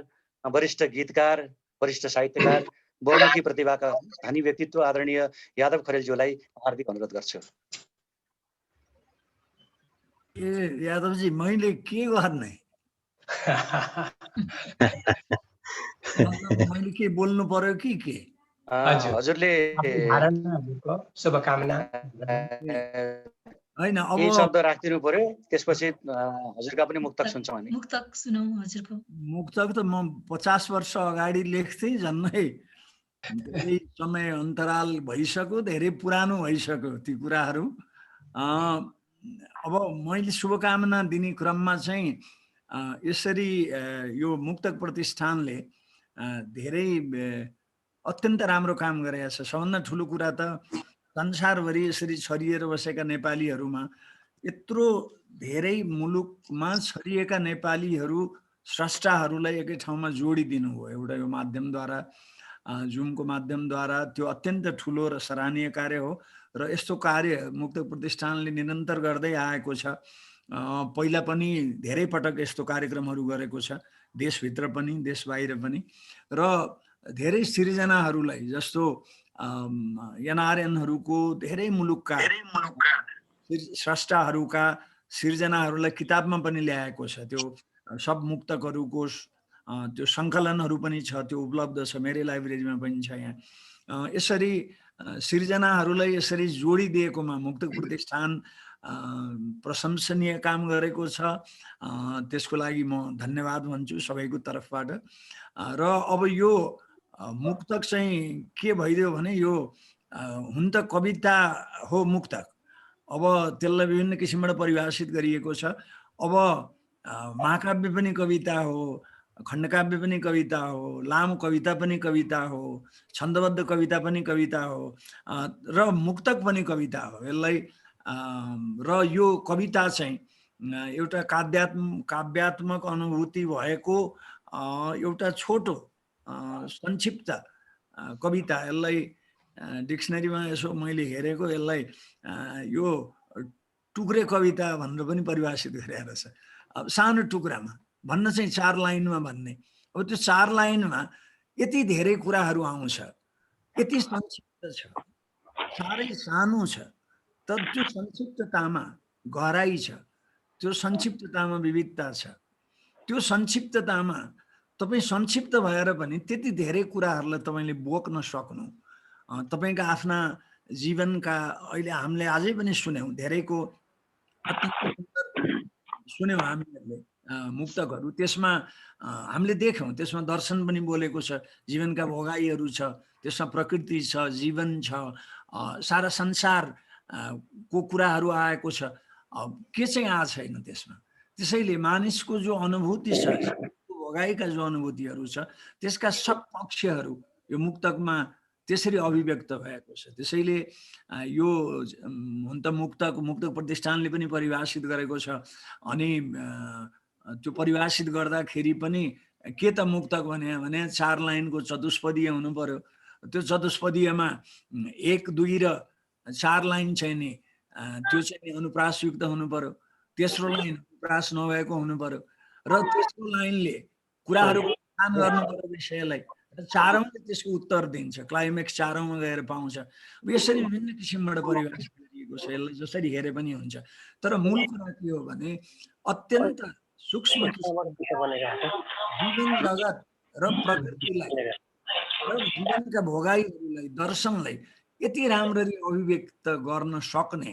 Speaker 1: वरिष्ठ गीतकार, वरिष्ठ साहित्यकार, बहुमुखी प्रतिभाका धनी व्यक्तित्व आदरणीय यादव खरेलज्यूलाई हार्दिक अनुरोध गर्छु।
Speaker 8: यादवजी मैले के गर्ने? मतलब मैले के बोल्नु पर्यो कि के?
Speaker 1: हजुरले
Speaker 2: शुभकामना
Speaker 8: होइन अब
Speaker 1: केही शब्द राखिदिनु पर्यो, त्यसपछि हजुरका पनि मुक्तक सुन्छौँ हामी।
Speaker 4: मुक्तक सुनौ हजुरको।
Speaker 8: मुक्तक त म 50 वर्ष अगाडि लेख्थेँ, झन्डै धेरै समय अन्तराल भइसक्यो, धेरै पुरानो भइसक्यो ती कुराहरू। अब मैले शुभकामना दिने क्रममा चाहिँ यसरी यो मुक्तक प्रतिष्ठानले धेरै अत्यन्त राम्रो काम गरेको छ। सबभन्दा ठुलो कुरा त संसारभरि यसरी छरिएर बसेका नेपालीहरूमा यत्रो धेरै मुलुकमा छरिएका नेपालीहरू स्रष्टाहरूलाई एकै ठाउँमा जोडिदिनु हो एउटा यो माध्यमद्वारा, जुमको माध्यमद्वारा। त्यो अत्यन्त ठुलो र सराहनीय कार्य हो र यस्तो कार्य मुक्तक प्रतिष्ठानले निरन्तर गर्दै आएको छ। पहिला पनि धेरै पटक यस्तो कार्यक्रमहरू गरेको छ, देशभित्र पनि देश बाहिर पनि। र धेरै सिर्जनाहरूलाई जस्तो एनआरएनहरूको धेरै मुलुकका स्रष्टाहरूका सिर्जनाहरूलाई किताबमा पनि ल्याएको छ। त्यो सब मुक्तकहरूको त्यो सङ्कलनहरू पनि छ, त्यो उपलब्ध छ, मेरै लाइब्रेरीमा पनि छ यहाँ। यसरी सिर्जनाहरूलाई यसरी जोडिदिएकोमा मुक्तक प्रतिष्ठान प्रशंसनीय काम गरेको छ। त्यसको लागि म धन्यवाद भन्छु सबैको तर्फबाट। र अब यो मुक्तक चाहिँ के भइदियो भने यो हुन त कविता हो मुक्तक, अब त्यसलाई विभिन्न किसिमबाट परिभाषित गरिएको छ। अब महाकाव्य पनि कविता हो, खण्डकाव्य पनि कविता हो, लामो कविता पनि कविता हो, छन्दबद्ध कविता पनि कविता हो, र मुक्तक पनि कविता हो। यसलाई र यो कविता चाहिँ एउटा काव्यात्मक अनुभूति भएको एउटा छोटो संक्षिप्त कविता। यसलाई डिक्सनरीमा यसो मैले हेरेको, यसलाई यो टुक्रे कविता भनेर पनि परिभाषित गरेको रहेछ। अब सानो टुक्रामा भन्न चाहिँ 4 लाइनमा भन्ने। अब त्यो 4 लाइनमा यति धेरै कुराहरू आउँछ, यति संक्षिप्त छ, साह्रै सानो छ, तर त्यो संक्षिप्ततामा गहराई छ, त्यो संक्षिप्ततामा विविधता छ। त्यो संक्षिप्ततामा तपाईँ संक्षिप्त भएर पनि त्यति धेरै कुराहरूलाई तपाईँले बोक्न सक्नु। तपाईँका आफ्ना जीवनका अहिले हामीले अझै पनि सुन्यौँ, धेरैको सुन्यौँ हामीहरूले मुक्तकहरू। त्यसमा हामीले देख्यौँ, त्यसमा दर्शन पनि बोलेको छ, जीवनका भोगाईहरू छ, त्यसमा प्रकृति छ, जीवन छ, सारा संसारको कुराहरू आएको छ। के चाहिँ आएको छैन त्यसमा? त्यसैले मानिसको जो अनुभूति छ, भोगाईका जो अनुभूतिहरू छ, त्यसका सब पक्षहरू यो मुक्तकमा त्यसरी अभिव्यक्त भएको छ। त्यसैले यो हुन त मुक्तक प्रतिष्ठानले पनि परिभाषित गरेको छ। अनि त्यो परिभाषित गर्दाखेरि पनि के त मुक्तक भने 4 लाइनको चतुष्पदीय हुनु पर्यो। त्यो चतुष्पदीयमा 1, 2 र 4 लाइन चाहिँ नि त्यो चाहिँ अनुप्रासयुक्त हुनु पर्यो। तेस्रो लाइन अनुप्रास नभएको हुनु पर्यो र तेस्रो लाइनले कुराहरू काम गर्नु पर्यो विषयलाई। 4औँले त्यसको उत्तर दिन्छ, क्लाइमेक्स 4औँमा गएर पाउँछ। यसरी विभिन्न किसिमबाट परिभाषित गरिएको छ, यसलाई जसरी हेरे पनि हुन्छ। तर मूल कुरा के हो भने अत्यन्त सूक्ष्म जीवन जगत र प्रकृतिलाई र जीवनका भोगाईहरूलाई, दर्शनलाई यति राम्ररी अभिव्यक्त गर्न सक्ने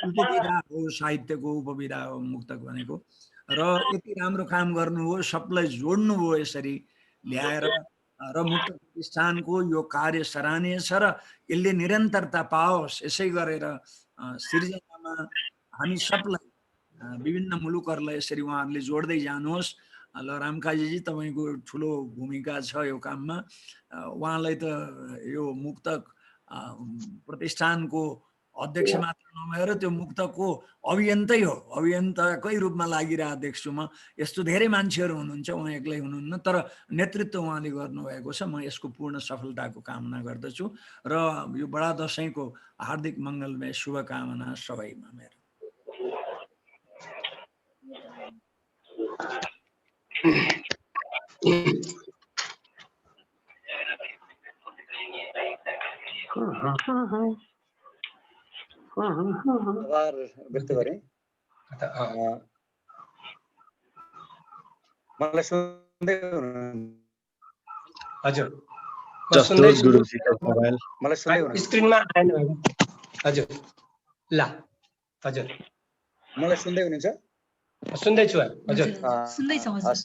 Speaker 8: उपविधा हो, साहित्यको उपविधा हो मुक्तक भनेको। र यति राम्रो काम गर्नुभयो, सबलाई जोड्नुभयो यसरी ल्याएर। र मुक्तक प्रतिष्ठानको यो कार्य सराहनीय छ र यसले निरन्तरता पाओस्। यसै गरेर सिर्जनामा हामी सबलाई, विभिन्न मुलुकहरूलाई यसरी उहाँहरूले जोड्दै जानुहोस्। ल रामकाजीजी, तपाईँको ठुलो भूमिका छ यो काममा। उहाँलाई त यो मुक्तक प्रतिष्ठानको अध्यक्ष मात्र नभएर त्यो मुक्तकको अभियन्तै हो, अभियन्ताकै रूपमा लागिरहेको देख्छु म। यस्तो धेरै मान्छेहरू हुनुहुन्छ, उहाँ एक्लै हुनुहुन्न, तर नेतृत्व उहाँले गर्नुभएको छ। म यसको पूर्ण सफलताको कामना गर्दछु र यो बडा दशैंको हार्दिक मङ्गलमय शुभकामना सबैमा मेरो।
Speaker 1: आभार व्यक्त गरेँ। मलाई सुन्दै हुनुहुन्छ?
Speaker 2: हजुर म
Speaker 5: जस्तो
Speaker 2: सुन्दैछु
Speaker 5: गुरुजीको मोबाइल
Speaker 1: मलाई सुन्दै हुनुहुन्छ?
Speaker 2: स्क्रिनमा आएन हजुर ल हजुर
Speaker 1: मलाई सुन्दै हुनुहुन्छ?
Speaker 2: सुन्दैछु हजुर
Speaker 4: सुन्दैछौँ हजुर।
Speaker 1: हस्।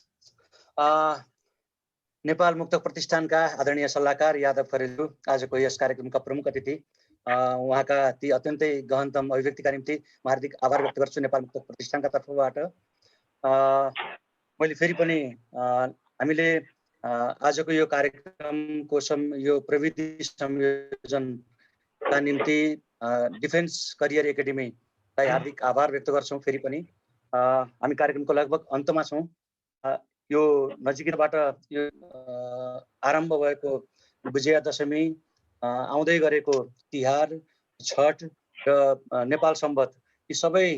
Speaker 1: नेपाल मुक्तक प्रतिष्ठानका आदरणीय सल्लाहकार यादव खरेलज्यू, आजको यस कार्यक्रमका प्रमुख अतिथि, उहाँका ती अत्यन्तै गहनतम अभिव्यक्तिका निम्ति म हार्दिक आभार व्यक्त गर्छु नेपाल मुक्तक प्रतिष्ठानका तर्फबाट। मैले फेरि पनि हामीले आजको यो कार्यक्रमको यो प्रविधि संयोजनका निम्ति डिफेन्स करियर एकाडेमीलाई हार्दिक आभार व्यक्त गर्छौँ। फेरि पनि हामी कार्यक्रमको लगभग अन्तमा छौँ। यो नजिकैबाट यो आरम्भ भएको विजयादशमी, आउँदै गरेको तिहार, छठ र नेपाल सम्वत, यी सबै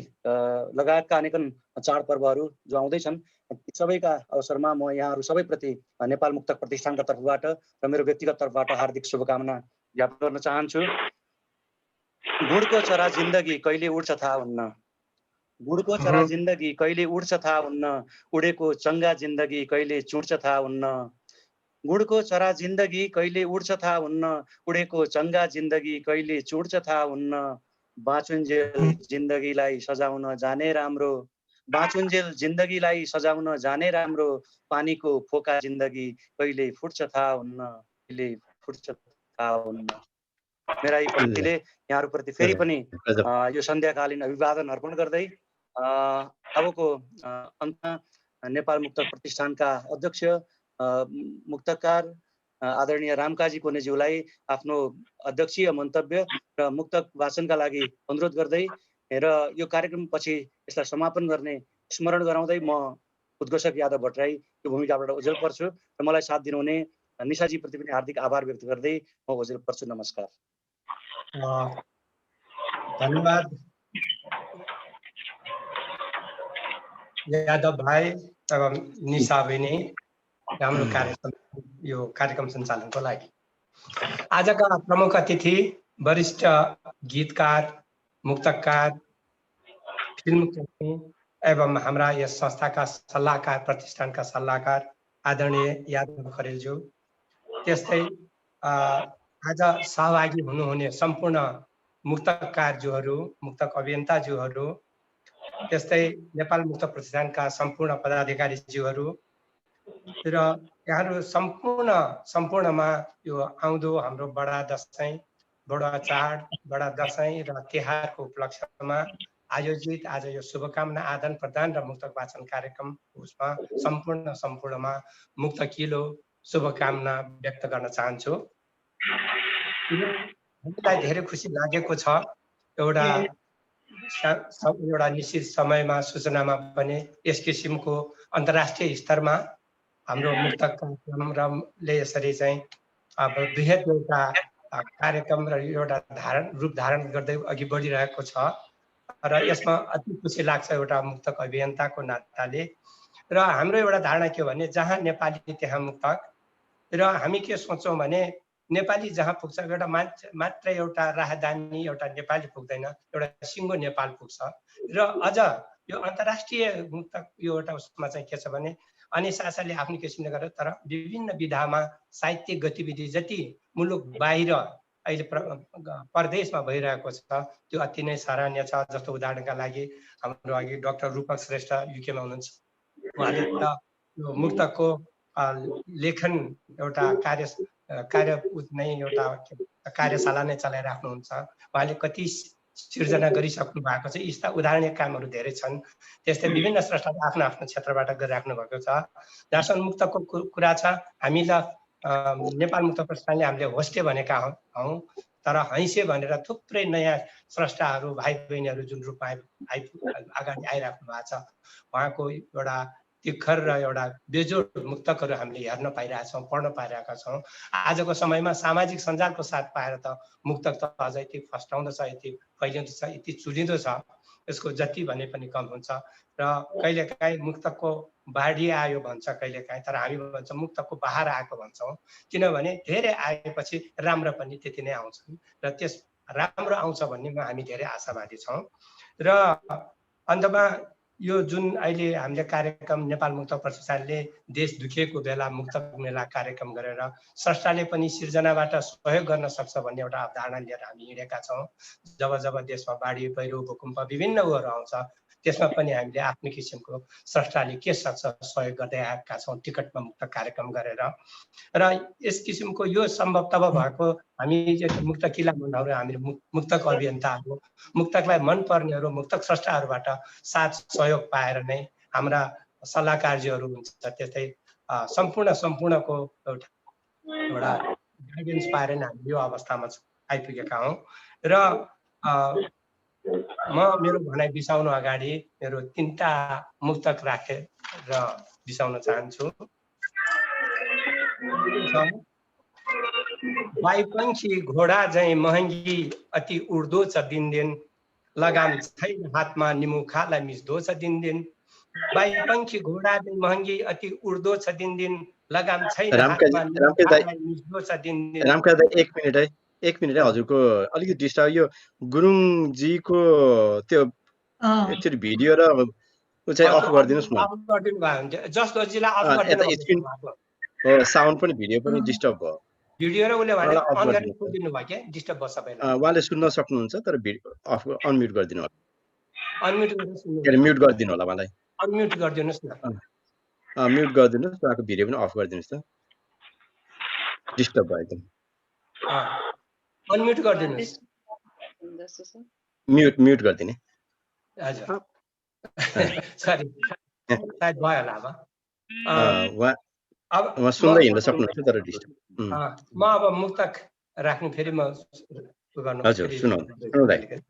Speaker 1: लगायतका अनेकन चाडपर्वहरू जो आउँदैछन्, यी सबैका अवसरमा म यहाँहरू सबैप्रति नेपाल मुक्तक प्रतिष्ठानका तर्फबाट र मेरो व्यक्तिगत तर्फबाट हार्दिक शुभकामना ज्ञापन गर्न चाहन्छु। गुडको चरा जिन्दगी कहिले उड्छ थाहा हुन्न, गुडको चरा जिन्दगी कहिले उड्छ थाहा हुन्न, उडेको चङ्गा जिन्दगी कहिले चुड्छ थाहा हुन्न, गुडको चरा जिन्दगी कहिले उड्छ थाहा हुन्न, उडेको चङ्गा जिन्दगी कहिले चुड्छ थाहा हुन्न, बाँचुन्जेल जिन्दगीलाई सजाउन जाने राम्रो, बाँचुन्जेल जिन्दगीलाई सजाउन जाने राम्रो, पानीको फोका जिन्दगी कहिले फुट्छ थाहा हुन्न, कहिले फुट्छ थाहा हुन्न। मेरा यी पंक्तिले यहाँहरूप्रति फेरि पनि यो सन्ध्याकालीन अभिवादन अर्पण गर्दै अबको अन्तमा नेपाल मुक्तक प्रतिष्ठानका अध्यक्ष मुक्तकार आदरणीय रामकाजी कोनेज्यूलाई आफ्नो अध्यक्षीय मन्तव्य र मुक्तक वाचनका लागि अनुरोध गर्दै र यो कार्यक्रम पछि यसलाई समापन गर्ने स्मरण गराउँदै म उद्घोषक यादव भट्टराई यो भूमिकाबाट ओझेल पर्छु र मलाई साथ दिनुहुने निशाजीप्रति पनि हार्दिक आभार व्यक्त गर्दै म ओझेल पर्छु। नमस्कार।
Speaker 2: धन्यवाद यादव भाइ एवं निशा बहिनी राम्रो यो कार्यक्रम सञ्चालनको लागि। आजका प्रमुख अतिथि वरिष्ठ गीतकार, मुक्तकार, फिल्मकर्मी एवं हाम्रा यस संस्थाका सल्लाहकार, प्रतिष्ठानका सल्लाहकार आदरणीय यादव खरेलज्यू, त्यस्तै आज सहभागी हुनुहुने सम्पूर्ण मुक्तकारज्यूहरू, मुक्तक अभियन्ताज्यूहरू, त्यस्तै नेपाल मुक्तक प्रतिष्ठानका सम्पूर्ण पदाधिकारीज्यूहरू र यहाँहरू सम्पूर्णमा यो आउँदो हाम्रो बडा दसैँ, बडा चाड, बडा दसैँ र तिहारको उपलक्ष्यमा आयोजित आज यो शुभकामना आदान प्रदान र मुक्तक वाचन कार्यक्रम उसमा सम्पूर्णमा मुक्तकिलो शुभकामना व्यक्त गर्न चाहन्छु। हामीलाई धेरै खुसी लागेको छ एउटा निश्चित समयमा सूचनामा पनि यस किसिमको अन्तर्राष्ट्रिय स्तरमा हाम्रो मुक्तक कार्यक्रमले यसरी चाहिँ अब बृहत एउटा कार्यक्रम र एउटा रूप धारण गर्दै अघि बढिरहेको छ र यसमा अति खुसी लाग्छ एउटा मुक्तक अभियन्ताको नाताले। र हाम्रो एउटा धारणा के हो भने जहाँ नेपाली त्यहाँ मुक्तक, र हामी के सोच्छौँ भने नेपाली जहाँ पुग्छ एउटा मात्र एउटा राहदानी एउटा नेपाली पुग्दैन, एउटा सिङ्गो नेपाल पुग्छ। र अझ यो अन्तर्राष्ट्रिय मुक्तक यो एउटा उसमा चाहिँ के छ भने अनिसासाले आफ्नो किसिमले गरेर तर विभिन्न विधामा साहित्यिक गतिविधि जति मुलुक बाहिर अहिले परदेशमा भइरहेको छ त्यो अति नै सराहनीय छ। जस्तो उदाहरणका लागि हाम्रो अघि डाक्टर रूपक श्रेष्ठ युकेमा हुनुहुन्छ, उहाँले त यो मुक्तकको लेखन एउटा कार्य नै एउटा कार्यशाला नै चलाइराख्नुहुन्छ। उहाँले कति सिर्जना गरिसक्नु भएको छ। यस्ता उदाहरणीय कामहरू धेरै छन्। त्यस्तै विभिन्न स्रष्टाले आफ्नो आफ्नो क्षेत्रबाट गरिराख्नु भएको छ। जहाँसम्म मुक्तको कुरा छ, हामीलाई नेपाल मुक्त प्रतिष्ठानले हामीले होस्टे भनेका हौँ, तर हैसे भनेर थुप्रै नयाँ स्रष्टाहरू भाइ बहिनीहरू जुन रूपमा अगाडि आइराख्नु भएको छ, उहाँको एउटा तिखर र एउटा बेजोड मुक्तकहरू हामीले हेर्न पाइरहेछौँ, पढ्न पाइरहेका छौँ। आजको समयमा सामाजिक सञ्जालको साथ पाएर त मुक्तक त अझ यति फस्टाउँदो छ, यति फैलिँदो छ, यति चुलिँदो छ, यसको जति भने पनि कम हुन्छ। र कहिलेकाहीँ मुक्तकको बाढी आयो भन्छ कहिलेकाहीँ, तर हामी भन्छौँ मुक्तकको बहार आएको भन्छौँ, किनभने धेरै आएपछि राम्रो पनि त्यति नै आउँछन् र त्यस राम्रो आउँछ भन्नेमा हामी धेरै आशावादी छौँ। र अन्तमा यो जुन अहिले हामीले कार्यक्रम नेपाल मुक्तक प्रतिष्ठानले देश दुखिएको बेला मुक्तक मेला कार्यक्रम गरेर स्रष्टाले पनि सिर्जनाबाट सहयोग गर्न सक्छ भन्ने एउटा अवधारणा लिएर हामी हिँडेका छौँ। जब जब देशमा बाढी पहिरो भूकम्प विभिन्न उहरू आउँछ त्यसमा पनि हामीले आफ्नो किसिमको स्रष्टाले के सक्छ सहयोग गर्दै आएका छौँ टिकटमा मुक्त कार्यक्रम गरेर। र यस किसिमको यो सम्भव तब भएको हामी मुक्त किला मनहरू हामीले मुक्तक अभियन्ताहरू मुक्तकलाई मनपर्नेहरू मुक्तक स्रष्टाहरूबाट साथ सहयोग पाएर नै हाम्रा सल्लाहकारजीहरू हुन्छ त्यस्तै सम्पूर्णको एउटा गाइडेन्स पाएर नै हामी यो अवस्थामा आइपुगेका हौँ। र म मेरो भनाइ बिसाउनु अगाडि मेरो 3टा मुक्तक राखेर बिसाउन चाहन्छु। बाइपंखी घोडा झैं महँगी अति उड्दो छ दिन लगाम छैन हातमा निमुखालाई मिच्दो छ दिन बाइपंखी घोडा झैं महँगी अति उड्दो छ दिन लगाम छैन हातमा निमुखालाई मिच्दो छ दिन।
Speaker 5: रामका दाइ 1 मिनेट है 1 मिनेट है हजुरको अलिकति डिस्टर्ब यो गुरुङजीको त्यो एकचोटि भिडियो र उ चाहिँ अफ गरिदिनुस् न।
Speaker 2: अफ गरिदिनु भयो भने जसलाई अफ गरिदिनु
Speaker 5: हो साउन्ड पनि भिडियो पनि डिस्टर्ब भयो।
Speaker 2: भिडियो र उले भने अन गरिदिनु भयो के डिस्टर्ब भयो सबैलाई।
Speaker 5: उहाँले सुन्न सक्नुहुन्छ तर अफ अनम्युट गरिदिनु होला।
Speaker 2: अनम्युट गरेर सुन्नु।
Speaker 5: म्युट गरिदिनु होला मलाई।
Speaker 2: अनम्युट गरिदिनुस् न।
Speaker 5: म्युट गरिदिनुस् उहाँको भिडियो पनि अफ गरिदिनुस् त। डिस्टर्ब भयो एकदम।
Speaker 2: अनम्युट गरिदिनुस्।
Speaker 5: म्युट गरिदिने।
Speaker 2: हजुर। सरी सायद भयो होला अब
Speaker 5: उहाँ सुन्दै हिँड्न सक्नुहुन्छ तर डिस्टर्ब।
Speaker 2: म अब मुक्तक राख्नु फेरि म गर्नु।
Speaker 5: हजुर सुनाउँदै।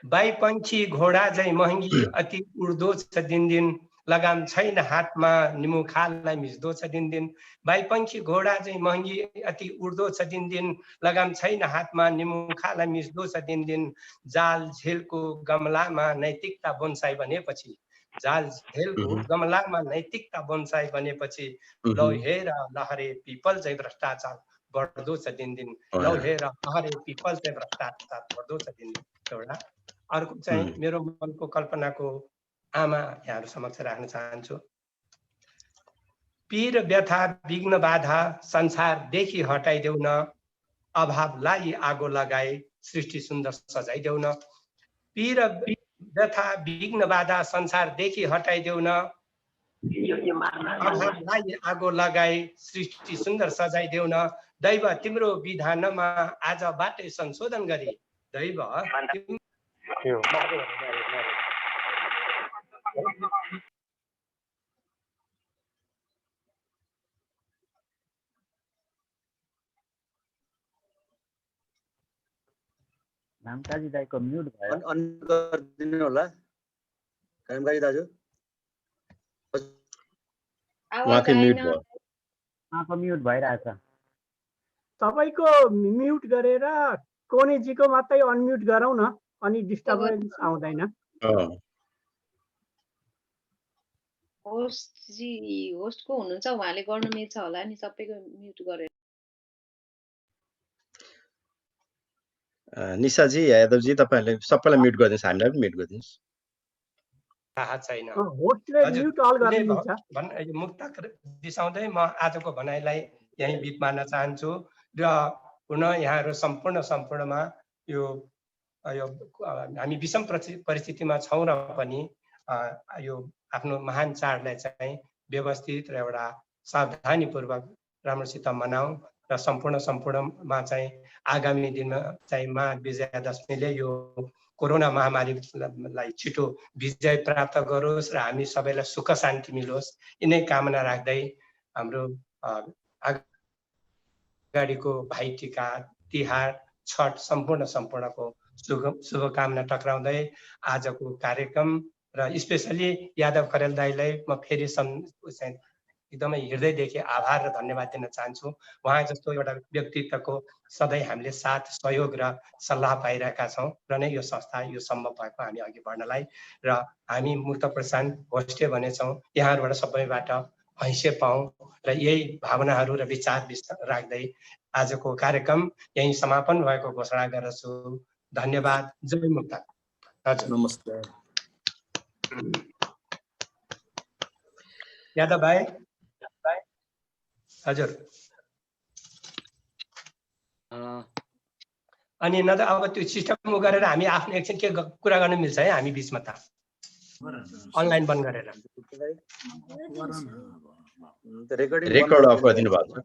Speaker 2: बाइपंखी घोडा झैं महँगी अति उड्दो छ दिन लगाम छैन हातमा निमुखालाई मिच्दो छ दिन बाइपंखी घोडा झैं महँगी अति उड्दो छ दिन लगाम छैन हातमा निमुखालाई मिच्दो छ दिन जाल झेलको गमलामा नैतिकता बोन्साई बनेपछि जाल झेलको गमलामा नैतिकता बोन्साई बनेपछि लौ हेर लहरे पिपल चाहिँ भ्रष्टाचार बढ्दो छ दिन लौ हेर लहरे पिपल चाहिँ भ्रष्टाचार बढ्दो छ दिन एउटा। अर्को चाहिँ मेरो मनको कल्पनाको आमा यहाँहरू समक्ष राख्न चाहन्छु। पीर व्यथा विघ्न बाधा संसारदेखि हटाइदेऊ न अभावलाई आगो लगाए सृष्टि सुन्दर सजाइदेऊ न पीर व्यथा विघ्न बाधा संसारदेखि हटाइदेऊ न अभावलाई आगो लगाए सृष्टि सुन्दर सजाइदेऊ न दैव तिम्रो विधानमा आजबाटै संशोधन गरी दैव
Speaker 9: रामकाजी दाइको म्युट भयो।
Speaker 1: अन गरिदिनु होला रामकाजी दाजु।
Speaker 5: उहाँकै म्युट भयो।
Speaker 9: उहाँको म्युट भइरहेछ।
Speaker 22: तपाईको म्युट गरेर कोनेजीको मात्रै अनम्युट गरौँ न अनि डिस्टर्बेन्स आउँदैन।
Speaker 10: होस्टको हुनुहुन्छ उहाँले गर्नु मिल्छ होला नि सबैको म्युट गरेर।
Speaker 5: निशाजी यादवजी तपाईहरुले सबैलाई म्युट गरिदिनुस् हामीलाई पनि म्युट गरिदिनुस्।
Speaker 2: थाहा छैन।
Speaker 22: होस्टले म्युट अल गर्न मिल्छ।
Speaker 2: मुक्तक बिसाउँदै म आजको भनाइलाई यही बिट मार्न चाहन्छु र पुनः यहाँहरू सम्पूर्णमा यो हामी विषम परिस्थितिमा छौँ र पनि यो आफ्नो महान चाडलाई चाहिँ व्यवस्थित र एउटा सावधानीपूर्वक राम्रोसित मनाऊ र सम्पूर्णमा चाहिँ आगामी दिनमा चाहिँ महाविजयादशमीले यो कोरोना महामारीलाई छिटो विजय प्राप्त गरोस् र हामी सबैलाई सुख शान्ति मिलोस् यिनै कामना राख्दै हाम्रो अगाडिको भाइटिका तिहार छठ सम्पूर्णको शुभकामना टक्राउँदै आजको कार्यक्रम र स्पेसली यादव खरेल दाईलाई म फेरि एकदमै हृदयदेखि आभार र धन्यवाद दिन चाहन्छु। उहाँ जस्तो एउटा व्यक्तित्वको सधैँ हामीले साथ सहयोग र सल्लाह पाइरहेका छौँ र नै यो संस्था यो सम्भव भएको हामी अघि बढ्नलाई र हामी मुक्तक प्रतिष्ठान होस्टे भनेछौँ यहाँहरूबाट सबैबाट हैसियत पाऊँ र यही भावनाहरू र विचार राख्दै आजको कार्यक्रम यही समापन भएको घोषणा गर्दछु। धन्यवाद। जय मुक्तक।
Speaker 9: नमस्ते।
Speaker 2: यादव भाइ हजुर अनि न त अब त्यो सिस्टम गरेर हामी आफ्नो एकछिन के कुरा गर्न मिल्छ है हामी बिचमा त अनलाइन बन्द गरेर
Speaker 5: रेकर्ड अफ गरिदिनु भएको छ